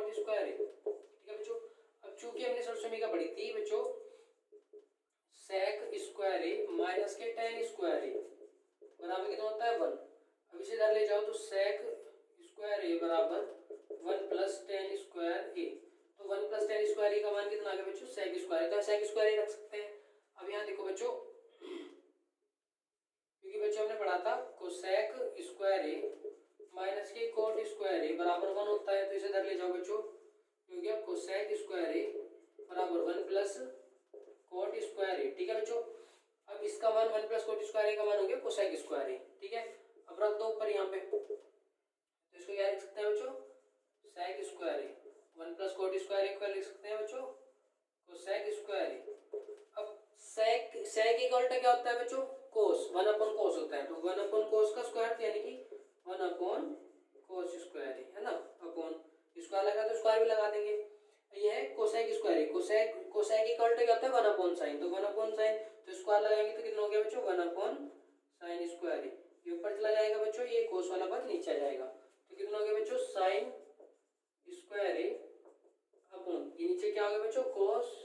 कॉट स्क्वायर ए, ठीक है बच्चों। अब चूंकि हमने सरल समीकरण पढ़ी थी बच्चों सेक स्क्वायर ए माइनस के टेन स्क्वायर ए बराबर कितना होता है 1। अब इसे इधर ले जाओ तो सेक स्क्वायर ए बराबर 1 प्लस टेन स्क्वायर ए, तो 1 प्लस टेन स्क्वायर ए का मान कितना आ गया बच्चों सेक स्क्वायर, तो सेक स्क्वायर ए रख सकते हैं। अब यहाँ देखो बच्चों क्योंकि बच्चों हमने पढ़ा था कोसेक स्क्वायर ए माइनस के कोट स्क्वायर ए बराबर 1 होता है, तो इसे इधर ले जाओ बच्चों, हो गया कोसेक स्क्वायर ए बराबर 1 प्लस कोट स्क्वायर ए, ठीक है बच्चों। अब इसका मान 1 प्लस कोट स्क्वायर ए का मान हो गया कोसेक स्क्वायर ए, ठीक है। अब रख दो ऊपर यहाँ पे, तो इसको क्या लिख सकते हैं बच्चों सेक स्क्वायर ए 1 प्लस कोट स्क्वायर ए को लिख सकते हैं बच्चों कोसेक स्क्वायर ए। अब सेक इक्वल टू क्या होता है बच्चों कोस, 1 अपॉन कोस होता है, तो 1 अपॉन कोस का स्क्वायर यानी कि 1 अपॉन कोस स्क्वायर है ना, अपॉन स्क्वायर लगा तो स्क्वायर भी लगा देंगे। ये है cosec square, cosec equal to क्या होता है 1 अपॉन साइन, तो 1 अपॉन साइन तो स्क्वायर लगाएंगे तो कितना हो गया बच्चों 1 अपॉन साइन स्क्वायर, ये ऊपर चला जाएगा बच्चों, ये कोस वाला पद नीचे आ जाएगा, तो कितना हो गया बच्चों साइन स्क्वायर अपॉन ये नीचे क्या हो गया बच्चों कोस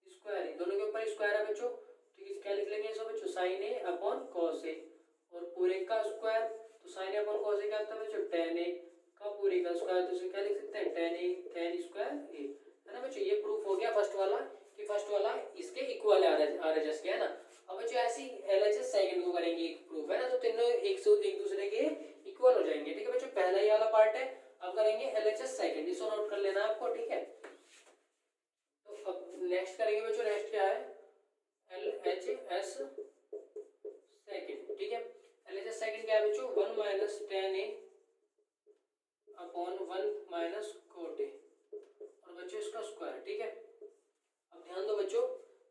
स्क्वायर, दोनों के ऊपर स्क्वायर है बच्चों, तो क्या लिख लेंगे इसको बच्चों sign A upon cos A, और पूरे का स्क्वायर तो sign A upon cos A क्या होता है बच्चों टेन ए का पूरे का स्क्वायर, तो इसे क्या लिख सकते हैं टेन ए टेन स्क्वायर ए, है ना बच्चों। ये प्रूफ हो गया फर्स्ट वाला कि फर्स्ट वाला इसके इक्वल है आरएचएस के, है ना। अब बच्चों ऐसी एलएचएस सेकंड को करेंगे प्रूफ, है ना, तो तीनों एक दूसरे के इक्वल हो जाएंगे, ठीक है बच्चों। पहला ही वाला पार्ट है, अब करेंगे एलएचएस सेकंड, इसको नोट कर लेना आपको, ठीक है। तो अब नेक्स्ट करेंगे बच्चों, नेक्स्ट क्या है LHS सेकंड, ठीक है। LHS सेकंड क्या है बच्चों 1 minus ten A upon 1 minus cot A, और बच्चों इसका स्क्वायर, ठीक है। अब ध्यान दो बच्चों,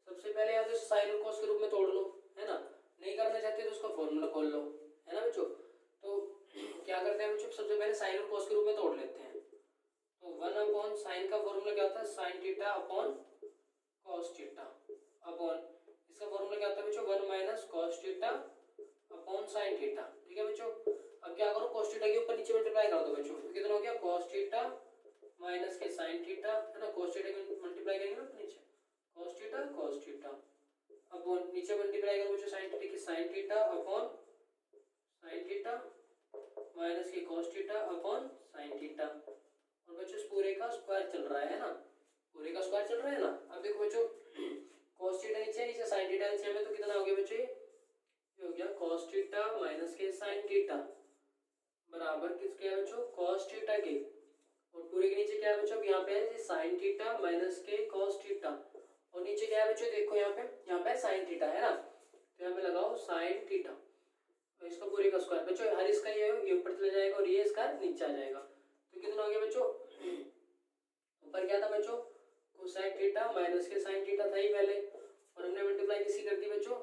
सबसे पहले या तो साइन और कॉस के रूप में तोड़ लो, है ना, नहीं करना चाहते तो उसका फॉर्मूला खोल लो, है ना बच्चों। तो क्या करते हैं बच्चों सबसे पहले साइन और कॉस के रूप में तोड़ लेते हैं, तो 1 अपॉन साइन का फॉर्मूला क्या होता है sign theta upon cos theta, upon इसका फॉर्मूला क्या होता है बच्चों 1 minus cos theta upon sine theta, ठीक है बच्चों। अब क्या करो कॉस थीटा के ऊपर नीचे मल्टीप्लाई कर दो बच्चों, तो कितना हो गया कॉस थीटा माइनस के साइन थीटा, है ना, कॉस थीटा को मल्टीप्लाई करेंगे ना नीचे कॉस थीटा अपॉन नीचे मल्टीप्लाई करो बच्चों साइन थीटा की sine theta upon sine theta minus के cos theta upon sine theta, और बच्चों इस पूरे का स्क्वायर चल रहा है ना, पूरे का स्क्वायर चल रहा है ना। अब देखो बच्चों cos थीटा नीचे नीचे sin थीटा नीचे में, तो कितना हो गया बच्चों ये हो गया cos थीटा माइनस के sin थीटा बराबर किसके है बच्चों cos थीटा के, और पूरे के नीचे क्या है बच्चों यहाँ पे है sin थीटा माइनस के cos थीटा, और नीचे क्या है बच्चों देखो यहाँ पे sin थीटा है ना, तो यहाँ पे लगाओ sin थीटा, तो इसका पूरे का स्क्वायर बच्चों हर इसका ये ऊपर चला जाएगा और ये इसका नीचे आ जाएगा, तो कितना हो गया बच्चों ऊपर क्या था बच्चों कोसाइन थीटा माइनस के साइन थीटा था ही पहले, और हमने मल्टीप्लाई किसी कर दी बच्चों,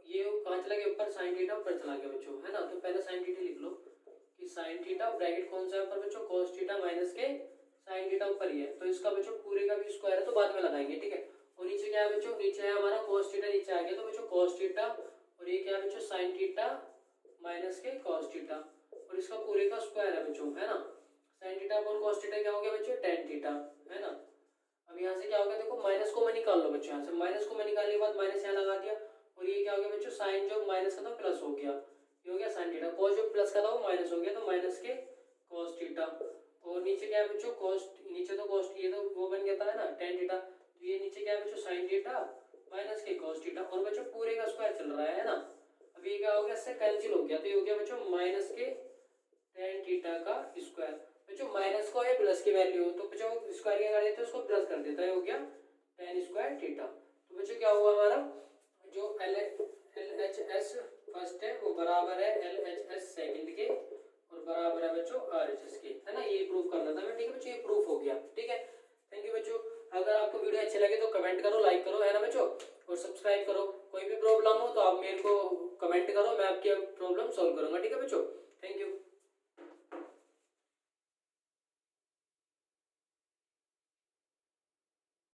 ये कहाँ चला गया ऊपर साइन थीटा ऊपर चला गया बच्चों, है ना। तो पहले साइन थीटा लिख लो कि साइन थीटा ब्रैकेट कौन सा है ऊपर बच्चों cos थीटा माइनस के साइन थीटा ऊपर ही है, तो इसका बच्चों पूरे का भी स्क्वायर है तो बाद में लगाएंगे, ठीक है। और नीचे क्या है बच्चों नीचे है हमारा cos थीटा नीचे आ गया, तो बच्चों cos थीटा और ये क्या है बच्चों साइन थीटा माइनस के cos थीटा, और इसका पूरे का स्क्वायर है बच्चों, है ना। Sign theta upon cos theta क्या हो गया बच्चों tan थीटा, है ना। अब यहाँ से क्या हो गया देखो माइनस को मैं निकाल लो बच्चों, यहाँ से माइनस को मैं निकालने के बाद माइनस यहाँ लगा दिया, और ये क्या हो गया बच्चों साइन जो माइनस का था प्लस हो गया, ये हो गया साइन थीटा, cos जो प्लस का था वो माइनस हो गया, तो माइनस के cos थीटा, और नीचे क्या है बच्चों cos नीचे तो cos ये तो वो बन गया था है ना tan थीटा, तो ये नीचे क्या है बच्चों साइन थीटा माइनस के cos थीटा, और बच्चों पूरे का स्क्वायर चल रहा है ना। अब ये क्या हो गया इससे कैंसिल हो गया, तो ये हो गया बच्चों माइनस के tan थीटा का स्क्वायर, बच्चों माइनस को है प्लस की वैल्यू तो बच्चों स्क्वायर क्या कर देते हैं उसको प्लस कर देता है, हो गया tan स्क्वायर थीटा। तो बच्चों क्या हुआ हमारा जो LHS फर्स्ट है वो बराबर है LHS सेकंड के और बराबर है बच्चों RHS के, है ना। ये प्रूफ करना था मैं, ठीक है बच्चों ये प्रूफ हो गया, ठीक है। थैंक यू बच्चों, अगर आपको वीडियो अच्छी लगे तो कमेंट करो लाइक करो, है ना बच्चों, और सब्सक्राइब करो। कोई भी प्रॉब्लम हो तो आप मेरे को कमेंट करो, मैं आपकी प्रॉब्लम सॉल्व करूंगा, ठीक है बच्चों। Thank you.